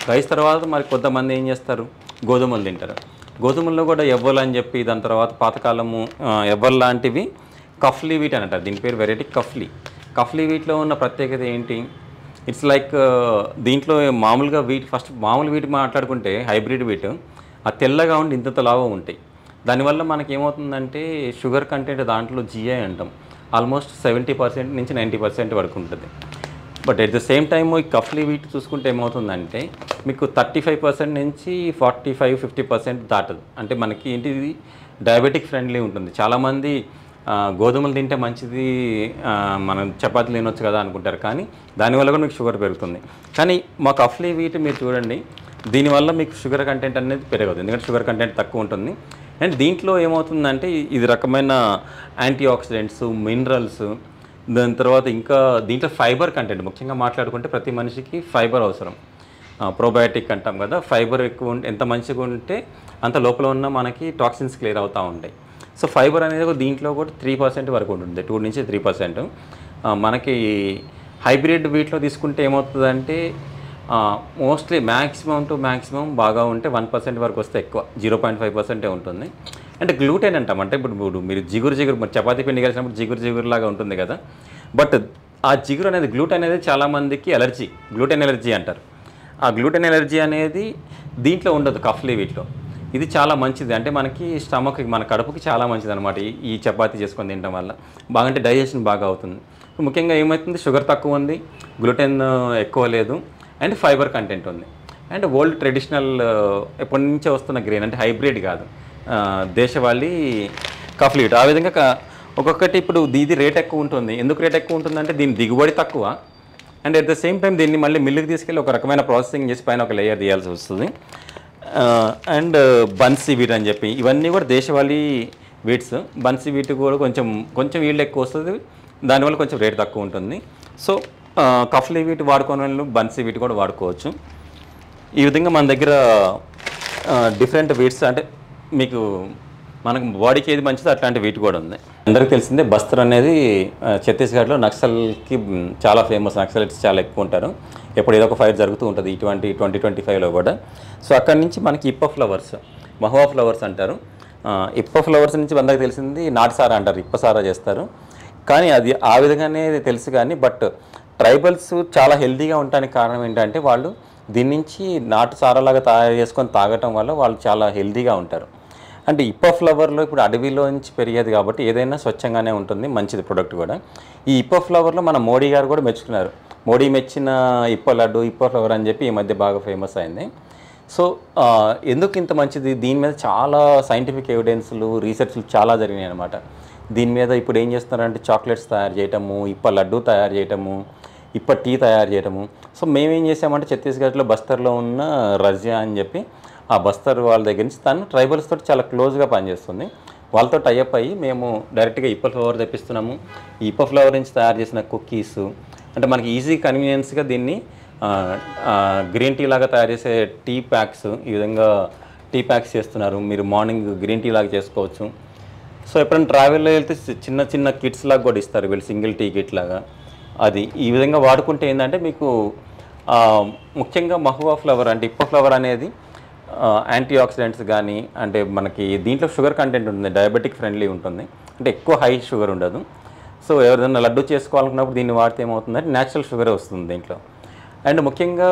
రైస్ తర్వాత మరి కొంతమంది ఏం చేస్తారు, గోధుమలు తింటారు. గోధుమల్లో కూడా ఎవ్వలు అని చెప్పి, దాని తర్వాత పాతకాలము ఎవ్వల్ లాంటివి కఫ్లీ వీట్ అని అంటారు. దీని పేరు వెరైటీ కఫ్లీ. కఫ్లీ వీట్లో ఉన్న ప్రత్యేకత ఏంటి, ఇట్స్ లైక్ దీంట్లో మామూలుగా వీట్, ఫస్ట్ మామూలు వీటి మాట్లాడుకుంటే హైబ్రిడ్ వీట్ ఆ తెల్లగా ఉండి ఇంత లాగా ఉంటాయి. దానివల్ల మనకి ఏమవుతుందంటే షుగర్ కంటెంట్ దాంట్లో జిఐ అంటాం ఆల్మోస్ట్ 70% నుంచి 90% వరకు ఉంటుంది. But at the same time ఈ కఫ్లీ వీట్ చూసుకుంటే ఏమవుతుందంటే మీకు 35% నుంచి 45-50% దాటదు. అంటే మనకి ఏంటిది డయాబెటిక్ ఫ్రెండ్లీ ఉంటుంది. చాలామంది గోధుమలు తింటే మంచిది, మనం చపాతీలు తినొచ్చు కదా అనుకుంటారు, కానీ దానివల్ల కూడా మీకు షుగర్ పెరుగుతుంది. కానీ మా కఫ్లీ వీట్ మీరు చూడండి, దీనివల్ల మీకు షుగర్ కంటెంట్ అనేది పెరగదు, ఎందుకంటే షుగర్ కంటెంట్ తక్కువ ఉంటుంది. అండ్ దీంట్లో ఏమవుతుందంటే ఇది రకమైన యాంటీ ఆక్సిడెంట్స్, మినరల్స్, దాని తర్వాత ఇంకా దీంట్లో ఫైబర్ కంటెంట్ ముఖ్యంగా మాట్లాడుకుంటే ప్రతి మనిషికి ఫైబర్ అవసరం. ప్రోబయాటిక్ అంటాం కదా, ఫైబర్ ఎక్కువ ఉంటే ఎంత మంచిగా ఉంటే అంత లోపల ఉన్న మనకి టాక్సిన్స్ క్లియర్ అవుతూ ఉంటాయి. సో ఫైబర్ అనేది దీంట్లో కూడా 3% వరకు ఉంటుంది, 2 నుంచి 3%. మనకి హైబ్రిడ్ వీటిలో తీసుకుంటే ఏమవుతుందంటే మోస్ట్లీ మ్యాక్సిమం టు మ్యాక్సిమం బాగా ఉంటే 1% వరకు వస్తే ఎక్కువ 0.5% ఉంటుంది. అంటే గ్లూటెన్ అంటాం. అంటే ఇప్పుడు మీరు జిగురు మరి చపాతీ పిండి కలిసినప్పుడు జిగురు లాగా ఉంటుంది కదా. బట్ ఆ జిగురు అనేది గ్లూటెన్ అనేది చాలామందికి ఎలర్జీ, గ్లూటెన్ ఎలర్జీ అంటారు. ఆ గ్లూటెన్ ఎలర్జీ అనేది దీంట్లో ఉండదు, కఫ్లీ వీటిలో. ఇది చాలా మంచిది. అంటే మనకి స్టమక్, మన కడుపుకి చాలా మంచిది అనమాట ఈ చపాతీ చేసుకొని తినడం వల్ల. బాగా అంటే డైజెషన్ బాగా అవుతుంది. ముఖ్యంగా ఏమవుతుంది, షుగర్ తక్కువ ఉంది, గ్లూటెన్ ఎక్కువ లేదు, అండ్ ఫైబర్ కంటెంట్ ఉంది. అండ్ ఓల్డ్ ట్రెడిషనల్ ఎప్పటి నుంచో వస్తున్న గ్రెయిన్, అంటే హైబ్రిడ్ కాదు, దేశవాళీ కఫ్లీ వీట్. ఆ విధంగా ఒక్కొక్కటి ఇప్పుడు ఇది రేట్ ఎక్కువ ఉంటుంది. ఎందుకు రేట్ ఎక్కువ ఉంటుందంటే దీని దిగుబడి తక్కువ, and at the same time దీన్ని మళ్ళీ మిల్లుకి తీసుకెళ్ళి ఒక రకమైన ప్రాసెసింగ్ చేసి పైన ఒక లేయర్ తీయాల్సి వస్తుంది. అండ్ బన్సీ వీట్ అని చెప్పి ఇవన్నీ కూడా దేశవాళీ వీట్స్. బన్సీ వీట్ కూడా కొంచెం ఈల్డ్ ఎక్కువ వస్తుంది, దానివల్ల కొంచెం రేట్ తక్కువ ఉంటుంది. సో కఫ్లీ వీట్ వాడుకోని వాళ్ళు బన్సీ వీట్ కూడా వాడుకోవచ్చు. ఈ విధంగా మన దగ్గర డిఫరెంట్ వీట్స్, అంటే మీకు మనకు బాడీకి ఏది మంచిదో అట్లాంటి వీట్ కూడా ఉంది. అందరికీ తెలిసిందే బస్తర్ అనేది ఛత్తీస్గఢ్లో నక్సల్కి చాలా ఫేమస్. నక్సలైట్స్ చాలా ఎక్కువ ఉంటారు. ఎప్పుడు ఏదో ఒక ఫైర్ జరుగుతూ ఉంటుంది, 2025లో కూడా. సో అక్కడి నుంచి మనకి ఇప్ప ఫ్లవర్స్, మహువా ఫ్లవర్స్ అంటారు. ఇప్ప ఫ్లవర్స్ నుంచి అందరికీ తెలిసింది నాటుసారా అంటారు, ఇప్ప సారా చేస్తారు. కానీ అది ఆ విధంగానే తెలుసు కానీ, బట్ ట్రైబల్స్ చాలా హెల్తీగా ఉండడానికి కారణం ఏంటంటే వాళ్ళు దీని నుంచి నాటు సారాలాగా తయారు చేసుకొని తాగటం వల్ల వాళ్ళు చాలా హెల్తీగా ఉంటారు. అంటే ఇప్ప ఫ్లవర్లో ఇప్పుడు అడవిలో నుంచి పెరిగేది కాబట్టి ఏదైనా స్వచ్ఛంగానే ఉంటుంది, మంచిది ప్రొడక్ట్ కూడా. ఈ ఇప్ప ఫ్లవర్లో మన మోడీ గారు కూడా మెచ్చుకున్నారు. మోడీ మెచ్చిన ఇప్ప లడ్డు, ఇప్ప ఫ్లవర్ అని చెప్పి ఈ మధ్య బాగా ఫేమస్ అయింది. సో ఎందుకు ఇంత మంచిది, దీని మీద చాలా సైంటిఫిక్ ఎవిడెన్స్లు, రీసెర్చ్లు చాలా జరిగినాయి అనమాట. దీని మీద ఇప్పుడు ఏం చేస్తున్నారంటే చాక్లెట్స్ తయారు చేయటము, ఇప్ప లడ్డు తయారు చేయటము, ఇప్ప టీ తయారు చేయటము. సో మేమేం చేసామంటే ఛత్తీస్గఢ్లో బస్తర్లో ఉన్న రజియా అని చెప్పి ఆ బస్తర్ వాళ్ళ దగ్గర నుంచి తను ట్రైబల్స్ తోటి చాలా క్లోజ్గా పనిచేస్తుంది. వాళ్ళతో టైఅప్ అయ్యి మేము డైరెక్ట్గా ఇప్ప ఫ్లవర్ తెప్పిస్తున్నాము. ఈ ఇప్ప ఫ్లవర్ నుంచి తయారు చేసిన కుకీస్, అంటే మనకి ఈజీ కన్వీనియన్స్గా దీన్ని గ్రీన్ టీ లాగా తయారు చేసే టీ ప్యాక్స్, ఈ విధంగా టీ ప్యాక్స్ చేస్తున్నారు. మీరు మార్నింగ్ గ్రీన్ టీ లాగా చేసుకోవచ్చు. సో ఎప్పుడైనా ట్రావెల్లో వెళ్తే చిన్న చిన్న కిట్స్ లాగా కూడా ఇస్తారు వీళ్ళు, సింగిల్ టీ కిట్ లాగా. అది ఈ విధంగా వాడుకుంటే ఏంటంటే మీకు ముఖ్యంగా మహువా ఫ్లవర్ అంటే ఇప్ప ఫ్లవర్ అనేది యాంటీ ఆక్సిడెంట్స్ కానీ, అంటే మనకి దీంట్లో షుగర్ కంటెంట్ ఉంటుంది, డయాబెటిక్ ఫ్రెండ్లీ ఉంటుంది, అంటే ఎక్కువ హై షుగర్ ఉండదు. సో ఎవరైనా లడ్డు చేసుకోవాలనుకున్నప్పుడు దీన్ని వాడితే ఏమవుతుందంటే న్యాచురల్ షుగరే వస్తుంది దీంట్లో. అండ్ ముఖ్యంగా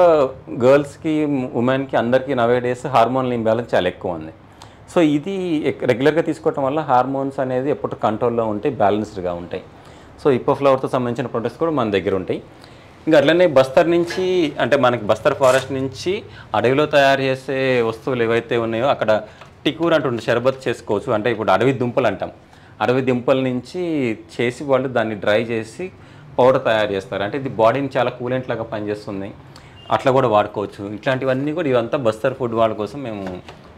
గర్ల్స్కి, ఉమెన్కి, అందరికీ నవేడేస్ హార్మోనల్ ఇంబ్యాలెన్స్ చాలా ఎక్కువ ఉంది. సో ఇది రెగ్యులర్గా తీసుకోవటం వల్ల హార్మోన్స్ అనేది ఎప్పుడు కంట్రోల్లో ఉంటాయి, బ్యాలెన్స్డ్గా ఉంటాయి. సో ఇప్ప ఫ్లవర్తో సంబంధించిన ప్రొడక్ట్స్ కూడా మన దగ్గర ఉంటాయి. ఇంకా అట్లనే బస్తర్ నుంచి, అంటే మనకి బస్తర్ ఫారెస్ట్ నుంచి అడవిలో తయారు చేసే వస్తువులు ఏవైతే ఉన్నాయో అక్కడ టికూర్ అంటుంది, షర్బత్ చేసుకోవచ్చు. అంటే ఇప్పుడు అడవి దుంపలు అంటాం, అడవి దుంపల నుంచి చేసి వాళ్ళు దాన్ని డ్రై చేసి పౌడర్ తయారు చేస్తారు. అంటే ఇది బాడీని చాలా కూలెంట్ లాగా పనిచేస్తుంది, అట్లా కూడా వాడుకోవచ్చు. ఇట్లాంటివన్నీ కూడా ఇవంతా బస్తర్ ఫుడ్ వాళ్ళ కోసం మేము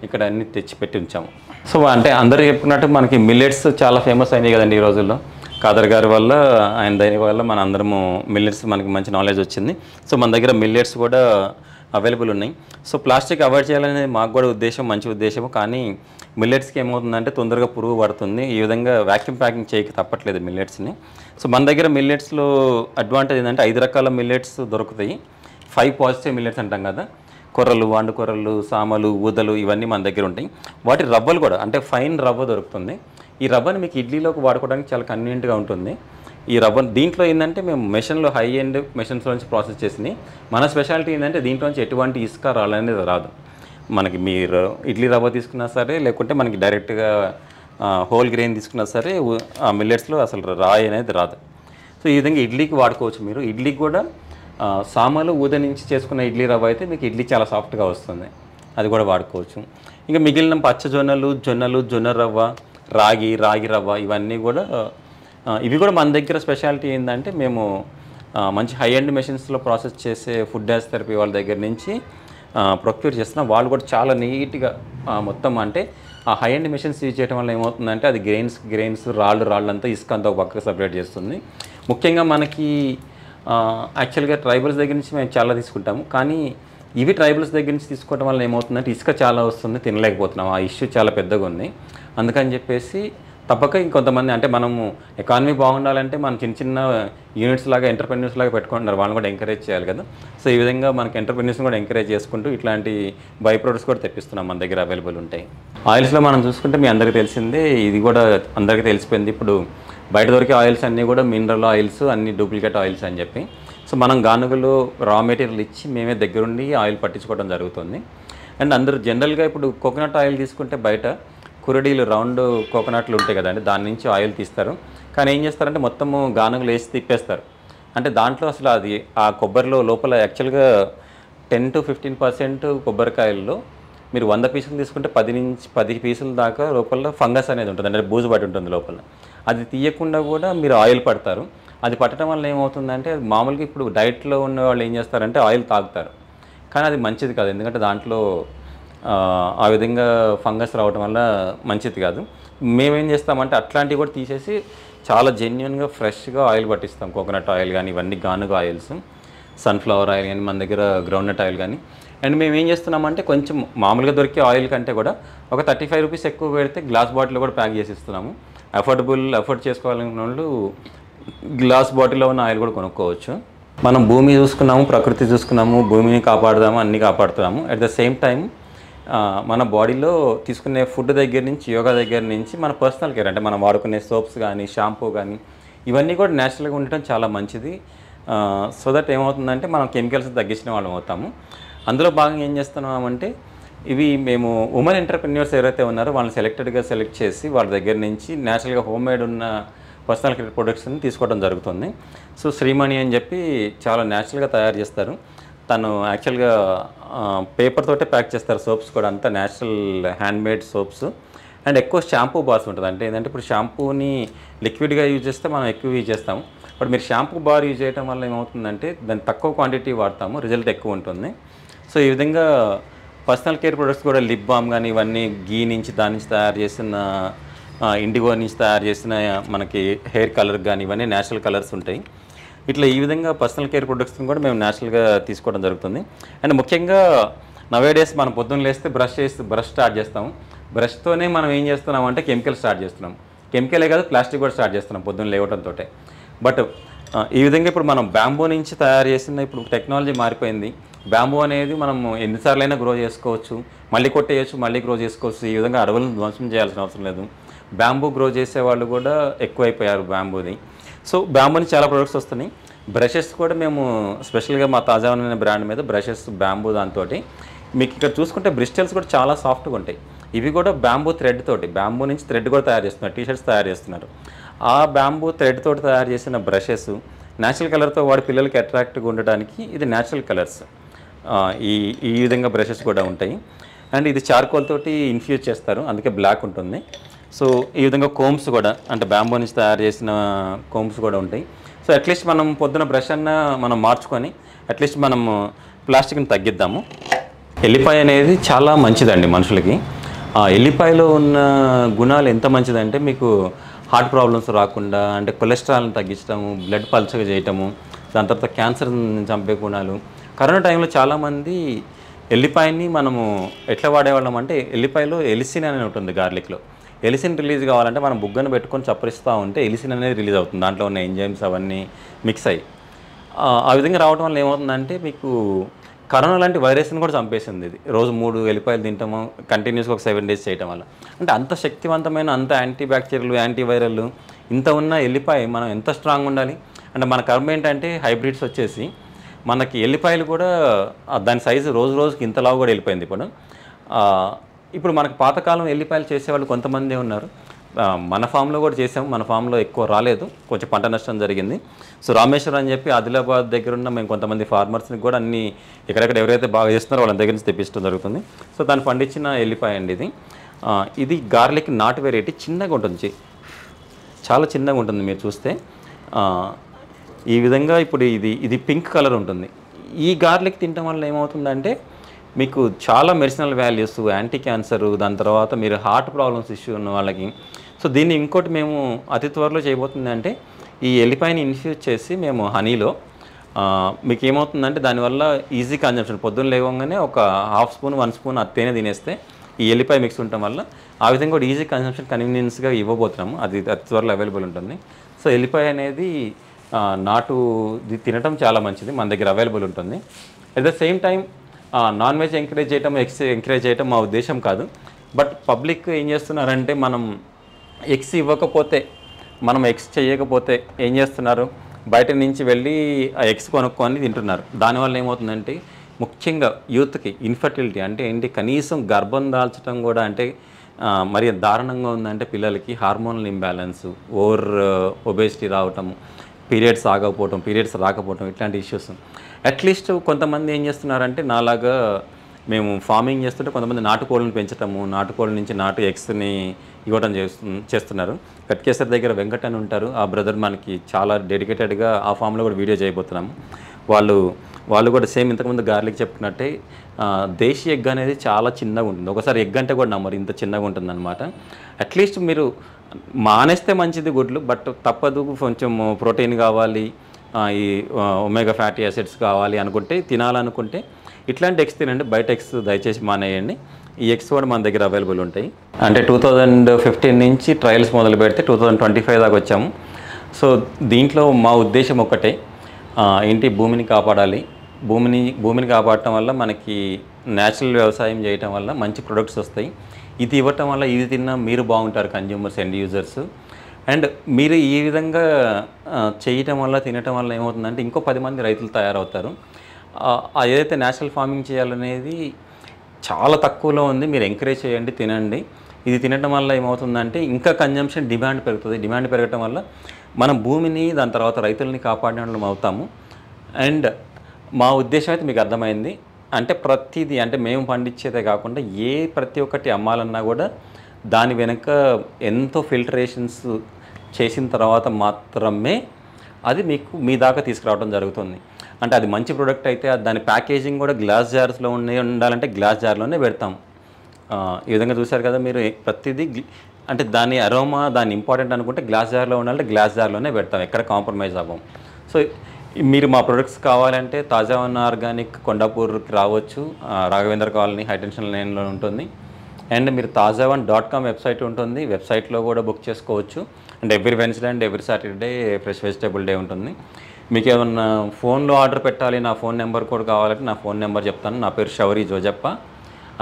ఇక్కడ అన్ని తెచ్చిపెట్టి ఉంచాము. సో అంటే అందరూ చెప్పుకున్నట్టు మనకి మిల్లెట్స్ చాలా ఫేమస్ అయినాయి కదండి ఈ రోజుల్లో. ఖాదర్ గారి వల్ల, ఆయన దాని వల్ల మన అందరము మిల్లెట్స్ మనకి మంచి నాలెడ్జ్ వచ్చింది. సో మన దగ్గర మిల్లెట్స్ కూడా అవైలబుల్ ఉన్నాయి. సో ప్లాస్టిక్ అవాయిడ్ చేయాలనేది మాకు కూడా ఉద్దేశం, మంచి ఉద్దేశము. కానీ మిల్లెట్స్కి ఏమవుతుందంటే తొందరగా పురుగు పడుతుంది. ఈ విధంగా వ్యాక్యూమ్ ప్యాకింగ్ చేయక తప్పట్లేదు మిల్లెట్స్ని. సో మన దగ్గర మిల్లెట్స్లో అడ్వాంటేజ్ ఏంటంటే 5 రకాల మిల్లెట్స్ దొరుకుతాయి. 5 పాజిటివ్ మిల్లెట్స్ అంటాం కదా, కొర్రలు, వాండు కొర్రలు, సామలు, ఊదలు, ఇవన్నీ మన దగ్గర ఉంటాయి. వాటి రవ్వలు కూడా, అంటే ఫైన్ రవ్వ దొరుకుతుంది. ఈ రవ్వని మీకు ఇడ్లీలోకి వాడుకోవడానికి చాలా కన్వీనియంట్గా ఉంటుంది. ఈ రవ్వ దీంట్లో ఏంటంటే మేము మెషిన్లో హై ఎండ్ మెషిన్స్లో నుంచి ప్రాసెస్ చేసినాయి. మన స్పెషాలిటీ ఏంటంటే దీంట్లోంచి ఎటువంటి ఇసుక రాలనేది రాదు. మనకి మీరు ఇడ్లీ రవ్వ తీసుకున్నా సరే, లేకుంటే మనకి డైరెక్ట్గా హోల్ గ్రెయిన్ తీసుకున్నా సరే, ఆ మిల్లెట్స్లో అసలు రాయి అనేది రాదు. సో ఈ విధంగా ఇడ్లీకి వాడుకోవచ్చు మీరు. ఇడ్లీకి కూడా సామలు, ఊద నుంచి చేసుకున్న ఇడ్లీ రవ్వ అయితే మీకు ఇడ్లీ చాలా సాఫ్ట్గా వస్తుంది, అది కూడా వాడుకోవచ్చు. ఇంకా మిగిలిన పచ్చజొన్నలు, జొన్న రవ్వ, రాగి రవ్వ, ఇవన్నీ కూడా ఇవి కూడా మన దగ్గర స్పెషాలిటీ ఏంటంటే మేము మంచి హై ఎండ్ మెషిన్స్లో ప్రాసెస్ చేసే ఫుడ్ డాన్స్ థెరపీ వాళ్ళ దగ్గర నుంచి ప్రొక్యూర్ చేస్తున్నాం. వాళ్ళు కూడా చాలా నీట్గా మొత్తం, అంటే ఆ హై ఎండ్ మెషిన్స్ యూజ్ చేయడం వల్ల ఏమవుతుందంటే అది గ్రెయిన్స్ రాళ్ళు అంతా ఇసుక అంతా ఒక పక్కకు సపరేట్ చేస్తుంది. ముఖ్యంగా మనకి యాక్చువల్గా ట్రైబల్స్ దగ్గర నుంచి మేము చాలా తీసుకుంటాము, కానీ ఇవి ట్రైబల్స్ దగ్గర నుంచి తీసుకోవడం వల్ల ఏమవుతుందంటే ఇసుక చాలా వస్తుంది, తినలేకపోతున్నాం. ఆ ఇష్యూ చాలా పెద్దగా ఉంది. అందుకని చెప్పేసి తప్పక ఇంకొంతమంది అంటే మనము ఎకానమీ బాగుండాలంటే మనం చిన్న చిన్న యూనిట్స్ లాగా ఎంటర్‌ప్రెన్యూర్స్ లాగా పెట్టుకుంటున్నారు. వాళ్ళని కూడా ఎంకరేజ్ చేయాలి కదా! సో, ఈ విధంగా మనకి ఎంటర్‌ప్రెన్యూర్స్‌ని కూడా ఎంకరేజ్ చేసుకుంటూ ఇట్లాంటి బై ప్రొడక్ట్స్ కూడా తెప్పిస్తున్నాం. మన దగ్గర అవైలబుల్ ఉంటాయి. ఆయిల్స్‌లో మనం చూసుకుంటే మీ అందరికీ తెలిసిందే, ఇది కూడా అందరికీ తెలిసిపోయింది. ఇప్పుడు బయట దొరికే ఆయిల్స్ అన్నీ కూడా మినరల్ ఆయిల్స్, అన్నీ డూప్లికేట్ ఆయిల్స్ అని చెప్పి. సో, మనం గానుగలు రా మెటీరియల్ ఇచ్చి మేమే దగ్గరుండి ఆయిల్ పట్టించుకోవడం జరుగుతుంది. అండ్ అందరూ జనరల్‌గా ఇప్పుడు కోకోనట్ ఆయిల్ తీసుకుంటే బయట కురడీలు రౌండ్ కోకోనట్లు ఉంటాయి కదండి, దాని నుంచి ఆయిల్ తీస్తారు. కానీ ఏం చేస్తారంటే మొత్తము గానుగలు వేసి తిప్పేస్తారు. అంటే దాంట్లో అసలు అది ఆ కొబ్బరిలో లోపల యాక్చువల్గా 10-15% కొబ్బరికాయల్లో మీరు 100 పీసులు తీసుకుంటే 10 పీసుల దాకా లోపల ఫంగస్ అనేది ఉంటుంది, అంటే బూజు పట్టి ఉంటుంది లోపల. అది తీయకుండా కూడా మీరు ఆయిల్ పడతారు. అది పట్టడం వల్ల ఏమవుతుందంటే, మామూలుగా ఇప్పుడు డైట్లో ఉన్న వాళ్ళు ఏం చేస్తారంటే ఆయిల్ తాగుతారు, కానీ అది మంచిది కాదు. ఎందుకంటే దాంట్లో ఆ విధంగా ఫంగస్ రావడం వల్ల మంచిది కాదు. మేమేం చేస్తామంటే అట్లాంటివి కూడా తీసేసి చాలా జెన్యూన్గా ఫ్రెష్గా ఆయిల్ పట్టిస్తాం. కోకోనట్ ఆయిల్ కానీ, ఇవన్నీ గానుగ ఆయిల్స్, సన్ఫ్లవర్ ఆయిల్ కానీ, మన దగ్గర గ్రౌండ్నట్ ఆయిల్ కానీ. అండ్ మేము ఏం చేస్తున్నామంటే కొంచెం మామూలుగా దొరికే ఆయిల్ కంటే కూడా ఒక 35 రూపీస్ ఎక్కువ పెడితే గ్లాస్ బాటిల్ కూడా ప్యాక్ చేసి ఇస్తున్నాము. అఫోర్డ్ చేసుకోవాలనుకున్న వాళ్ళు గ్లాస్ బాటిల్లో ఉన్న ఆయిల్ కూడా కొనుక్కోవచ్చు. మనం భూమి చూసుకున్నాము, ప్రకృతి చూసుకున్నాము, భూమిని కాపాడుదాము, అన్నీ కాపాడుతున్నాము. అట్ ద సేమ్ టైం మన బాడీలో తీసుకునే ఫుడ్ దగ్గర నుంచి, యోగా దగ్గర నుంచి మన పర్సనల్ కేర్, అంటే మనం వాడుకునే సోప్స్ కానీ, షాంపూ కానీ, ఇవన్నీ కూడా న్యాచురల్గా ఉండటం చాలా మంచిది. సో దట్ ఏమవుతుందంటే మనం కెమికల్స్ తగ్గించిన వాళ్ళం అవుతాము. అందులో భాగంగా ఏం చేస్తున్నామంటే, ఇవి మేము ఉమెన్ ఎంటర్‌ప్రెన్యూర్స్ ఎవరైతే ఉన్నారో వాళ్ళని సెలెక్ట్ చేసి వాళ్ళ దగ్గర నుంచి న్యాచురల్గా హోమ్మేడ్ ఉన్న పర్సనల్ కేర్ ప్రొడక్ట్స్ని తీసుకోవడం జరుగుతుంది. సో, శ్రీమణి అని చెప్పి చాలా న్యాచురల్గా తయారు చేస్తారు. తను యాక్చువల్గా పేపర్ తోటే ప్యాక్ చేస్తారు సోప్స్ కూడా, అంతా న్యాచురల్ హ్యాండ్మేడ్ సోప్స్. అండ్ ఎక్కువ షాంపూ బార్స్ ఉంటుంది. అంటే ఏంటంటే ఇప్పుడు షాంపూని లిక్విడ్గా యూజ్ చేస్తే మనం ఎక్కువ యూజ్ చేస్తాము. బట్ మీరు షాంపూ బార్ యూజ్ చేయడం వల్ల ఏమవుతుందంటే దాన్ని తక్కువ క్వాంటిటీ వాడతాము, రిజల్ట్ ఎక్కువ ఉంటుంది. సో, ఈ విధంగా పర్సనల్ కేర్ ప్రొడక్ట్స్ కూడా లిప్ బామ్ కానీ, ఇవన్నీ గీ నుంచి దాని నుంచి తయారు చేసిన, ఇండిగో నుంచి తయారు చేసిన మనకి హెయిర్ కలర్ కానీ, ఇవన్నీ న్యాచురల్ కలర్స్ ఉంటాయి. ఇట్లా ఈ విధంగా పర్సనల్ కేర్ ప్రొడక్ట్స్ని కూడా మేము న్యాచురల్గా తీసుకోవడం జరుగుతుంది. అండ్ ముఖ్యంగా నవేడేస్ మనం పొద్దున్న లేస్తే బ్రష్ స్టార్ట్ చేస్తాము. బ్రష్తోనే మనం ఏం చేస్తున్నామంటే కెమికల్ స్టార్ట్ చేస్తున్నాం. కెమికలే కాదు, ప్లాస్టిక్ కూడా స్టార్ట్ చేస్తున్నాం పొద్దున్న లేవడంతో. బట్ ఈ విధంగా ఇప్పుడు మనం బ్యాంబూ నుంచి తయారు చేసిన, ఇప్పుడు టెక్నాలజీ మారిపోయింది. బ్యాంబూ అనేది మనం ఎన్నిసార్లైనా గ్రో చేసుకోవచ్చు, మళ్ళీ కొట్టేయచ్చు, మళ్ళీ గ్రో చేసుకోవచ్చు. ఈ విధంగా అడవులను ధ్వంసం చేయాల్సిన అవసరం లేదు. బ్యాంబూ గ్రో చేసే వాళ్ళు కూడా ఎక్కువైపోయారు బ్యాంబూది. సో, బ్యాంబూ నుంచి చాలా ప్రొడక్ట్స్ వస్తున్నాయి. బ్రషెస్ కూడా మేము స్పెషల్గా మా తాజావన్ బ్రాండ్ మీద బ్రషెస్ బ్యాంబూ దాంతో, మీకు ఇక్కడ చూసుకుంటే బ్రిస్టల్స్ కూడా చాలా సాఫ్ట్గా ఉంటాయి. ఇవి కూడా బ్యాంబూ థ్రెడ్ తోటి, బ్యాంబూ నుంచి థ్రెడ్ కూడా తయారు చేస్తున్నారు, టీషర్ట్స్ తయారు చేస్తున్నారు. ఆ బ్యాంబూ థ్రెడ్ తోటి తయారు చేసిన బ్రషెస్ న్యాచురల్ కలర్తో వాడి పిల్లలకి అట్రాక్ట్గా ఉండడానికి ఇది న్యాచురల్ కలర్స్. ఈ విధంగా బ్రషెస్ కూడా ఉంటాయి. అండ్ ఇది చార్కోల్ తోటి ఇన్ఫ్యూజ్ చేస్తారు, అందుకే బ్లాక్ ఉంటుంది. సో, ఈ విధంగా కోమ్స్ కూడా, అంటే బ్యాంబూ నుంచి తయారు చేసిన కోమ్స్ కూడా ఉంటాయి. సో, అట్లీస్ట్ మనం పొద్దున బ్రష్ అన్న మనం మార్చుకొని అట్లీస్ట్ మనం ప్లాస్టిక్ని తగ్గిద్దాము. ఎల్లిపాయ అనేది చాలా మంచిదండి మనుషులకి. ఆ ఎల్లిపాయలో ఉన్న గుణాలు ఎంత మంచిదంటే, మీకు హార్ట్ ప్రాబ్లమ్స్ రాకుండా, అంటే కొలెస్ట్రాల్ని తగ్గించడము, బ్లడ్ పల్చగా చేయటము, దాని తర్వాత క్యాన్సర్ని చంపే గుణాలు. కరోనా టైంలో చాలామంది ఎల్లిపాయని మనము ఎట్లా వాడేవాళ్ళం అంటే, ఎల్లిపాయలో ఎలిసిన్ అనేది ఉంటుంది గార్లిక్లో. ఎలిసిన్ రిలీజ్ కావాలంటే మనం బుగ్గను పెట్టుకొని చప్పరిస్తూ ఉంటే ఎలిసిన్ అనేది రిలీజ్ అవుతుంది, దాంట్లో ఉన్న ఎంజైమ్స్ అవన్నీ మిక్స్ అయ్యి. ఆ విధంగా రావడం వల్ల ఏమవుతుందంటే, మీకు కరోనా లాంటి వైరస్ని కూడా చంపేసింది ఇది. రోజు 3 ఎల్లిపాయలు తింటాము కంటిన్యూస్గా ఒక 7 డేస్ చేయడం వల్ల. అంటే అంత శక్తివంతమైన, అంత యాంటీ బ్యాక్టీరియల్, యాంటీవైరల్ ఇంత ఉన్న ఎల్లిపాయ మనం ఎంత స్ట్రాంగ్ ఉండాలి. అంటే మన కర్మ ఏంటంటే హైబ్రిడ్స్ వచ్చేసి మనకి ఎల్లిపాయలు కూడా దాని సైజు రోజు రోజుకి ఇంతలావు కూడా వెళ్ళిపోయింది. ఇప్పుడు మనకు పాతకాలం ఎల్లిపాయలు చేసేవాళ్ళు కొంతమంది ఉన్నారు. మన ఫామ్లో కూడా చేసాము, మన ఫామ్లో ఎక్కువ రాలేదు, కొంచెం పంట నష్టం జరిగింది. సో, రామేశ్వరం అని చెప్పి ఆదిలాబాద్ దగ్గర ఉన్న మేము కొంతమంది ఫార్మర్స్ని కూడా అన్ని ఎక్కడెక్కడ ఎవరైతే బాగా చేస్తున్నారో వాళ్ళ దగ్గర నుంచి తెప్పించడం జరుగుతుంది. సో, దాన్ని పండించిన ఎల్లిపాయ అండి ఇది. ఇది గార్లిక్ నాటు వెరైటీ, చిన్నగా ఉంటుంది, చాలా చిన్నగా ఉంటుంది. మీరు చూస్తే ఈ విధంగా ఇప్పుడు ఇది పింక్ కలర్ ఉంటుంది. ఈ గార్లిక్ తినడం వల్ల ఏమవుతుందంటే, మీకు చాలా మెడిసినల్ వాల్యూస్, యాంటీ క్యాన్సర్, దాని తర్వాత మీరు హార్ట్ ప్రాబ్లమ్స్ ఇష్యూ ఉన్న వాళ్ళకి. సో, దీన్ని ఇంకోటి మేము అతి త్వరలో చేయబోతుంది అంటే, ఈ ఎల్లిపాయని ఇన్ఫ్యూజ్ చేసి మేము హనీలో, మీకు ఏమవుతుందంటే దానివల్ల ఈజీ కన్జంప్షన్, పొద్దున్న లేవగానే ఒక 1/2 స్పూన్ 1 స్పూన్ తేనె తినేస్తే ఈ ఎల్లిపాయ మిక్స్ ఉండటం వల్ల ఆ విధంగా కూడా ఈజీ కన్సంప్షన్ కన్వీనియన్స్గా ఇవ్వబోతున్నాము. అది అతి త్వరలో అవైలబుల్ ఉంటుంది. సో ఎల్లిపాయ అనేది నాటుది తినటం చాలా మంచిది, మన దగ్గర అవైలబుల్ ఉంటుంది. At the same time non veg encourage చేయటం, ఎగ్స్ ఎంకరేజ్ చేయటం మా ఉద్దేశం కాదు. బట్ పబ్లిక్ ఏం చేస్తున్నారంటే మనం ఎగ్స్ ఇవ్వకపోతే, మనం ఎగ్స్ చేయకపోతే ఏం చేస్తున్నారు, బయట నుంచి వెళ్ళి ఆ ఎగ్స్ కొనుక్కొని తింటున్నారు. దానివల్ల ఏమవుతుందంటే ముఖ్యంగా యూత్కి ఇన్ఫర్టిలిటీ అంటే ఏంటి, కనీసం గర్భం దాల్చడం కూడా అంటే మరి దారుణంగా ఉందంటే పిల్లలకి హార్మోనల్ ఇంబ్యాలెన్స్, ఓవర్ ఒబేసిటీ రావటం, పీరియడ్స్ రాకపోవటం ఇట్లాంటి ఇష్యూస్. అట్లీస్ట్ కొంతమంది ఏం చేస్తున్నారంటే నాలాగా మేము ఫార్మింగ్ చేస్తుంటే కొంతమంది నాటుకోళ్ళని పెంచటము, నాటుకోళ్ళ నుంచి నాటు ఎగ్స్ని ఇవ్వడం చేస్తున్నారు. కట్కేసర్ దగ్గర వెంకట్ అని ఉంటారు, ఆ బ్రదర్ మనకి చాలా డెడికేటెడ్గా ఆ ఫామ్లో కూడా వీడియో చేయబోతున్నాము. వాళ్ళు కూడా సేమ్ ఇంతకుముందు గార్లిక్ చెప్పుకున్నట్టే దేశీ ఎగ్ అనేది చాలా చిన్నగా ఉంటుంది. ఒకసారి ఎగ్ అంటే కూడా నమ్మరు, ఇంత చిన్నగా ఉంటుంది అనమాట. అట్లీస్ట్ మీరు మానేస్తే మంచిది గుడ్లు, బట్ తప్పదు, కొంచెం ప్రోటీన్ కావాలి, ఈ ఒమేగా ఫ్యాటీ యాసిడ్స్ కావాలి అనుకుంటే, తినాలనుకుంటే ఇట్లాంటి ఎగ్స్ తినండి. బయట ఎగ్స్ దయచేసి మానేయండి. ఈ ఎగ్స్ కూడా మన దగ్గర అవైలబుల్ ఉంటాయి. అంటే 2015 నుంచి ట్రయల్స్ మొదలు పెడితే 2025 దాకా వచ్చాము. సో దీంట్లో మా ఉద్దేశం ఒకటే, ఏంటి, భూమిని కాపాడాలి. భూమిని కాపాడటం వల్ల మనకి న్యాచురల్ వ్యవసాయం చేయటం వల్ల మంచి ప్రొడక్ట్స్ వస్తాయి. ఇది ఇవ్వటం వల్ల ఇది తిన్నా మీరు బాగుంటారు, కన్జ్యూమర్స్, ఎండ్ యూజర్స్. అండ్ మీరు ఈ విధంగా చేయటం వల్ల, తినటం వల్ల ఏమవుతుందంటే ఇంకో 10 మంది రైతులు తయారవుతారు. ఏదైతే న్యాచురల్ ఫార్మింగ్ చేయాలనేది చాలా తక్కువలో ఉంది. మీరు ఎంకరేజ్ చేయండి, తినండి. ఇది తినటం వల్ల ఏమవుతుందంటే ఇంకా కన్జంప్షన్ డిమాండ్ పెరుగుతుంది. డిమాండ్ పెరగటం వల్ల మనం భూమిని, దాని తర్వాత రైతులని కాపాడడం అవుతాము. అండ్ మా ఉద్దేశం అయితే మీకు అర్థమైంది. అంటే ప్రతిదీ, అంటే మేము పండించేదే కాకుండా ప్రతి ఒక్కటి అమ్మాలన్నా కూడా దాని వెనుక ఎంతో ఫిల్టరేషన్స్ చేసిన తర్వాత మాత్రమే అది మీకు మీ దాకా తీసుకురావడం జరుగుతుంది. అంటే అది మంచి ప్రోడక్ట్ అయితే దాని ప్యాకేజింగ్ కూడా గ్లాస్ జార్స్లో ఉండాలంటే గ్లాస్ జార్లోనే పెడతాం. ఈ విధంగా చూశారు కదా మీరు, ప్రతిదీ అంటే దాని అరోమా, దాని ఇంపార్టెంట్ అనుకుంటే గ్లాస్ జార్లో ఉండాలంటే గ్లాస్ జార్లోనే పెడతాం, ఎక్కడ కాంప్రమైజ్ అవ్వం. సో మీరు మా ప్రొడక్ట్స్ కావాలంటే తాజావన్ ఆర్గానిక్ కొండాపూర్కి రావచ్చు, రాఘవేంద్ర కాలనీ హైటెన్షన్ లైన్లో ఉంటుంది. అండ్ మీరు tajavan.com వెబ్సైట్ ఉంటుంది, వెబ్సైట్లో కూడా బుక్ చేసుకోవచ్చు. And every Wednesday and every Saturday fresh vegetable day ఉంటుంది. మీకు ఏమన్నా ఫోన్లో ఆర్డర్ పెట్టాలి, నా ఫోన్ నెంబర్ కూడా కావాలంటే నా ఫోన్ నెంబర్ చెప్తాను. నా పేరు Shouri Jojappa,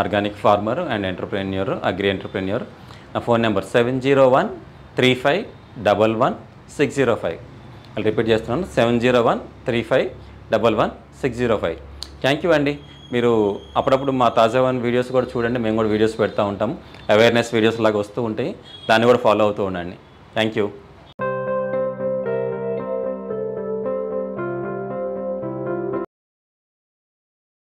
organic farmer and entrepreneur, agri entrepreneur. నా ఫోన్ నెంబర్ 7013511605. అది రిపీట్ చేస్తున్నాను, 7013511605. థ్యాంక్ యూ అండి. మీరు అప్పుడప్పుడు మా తాజావన్ వీడియోస్ కూడా చూడండి, మేము కూడా వీడియోస్ పెడతా ఉంటాము. అవేర్నెస్ వీడియోస్ లాగా వస్తూ ఉంటాయి, దాన్ని కూడా ఫాలో అవుతూ ఉండండి. Thank you.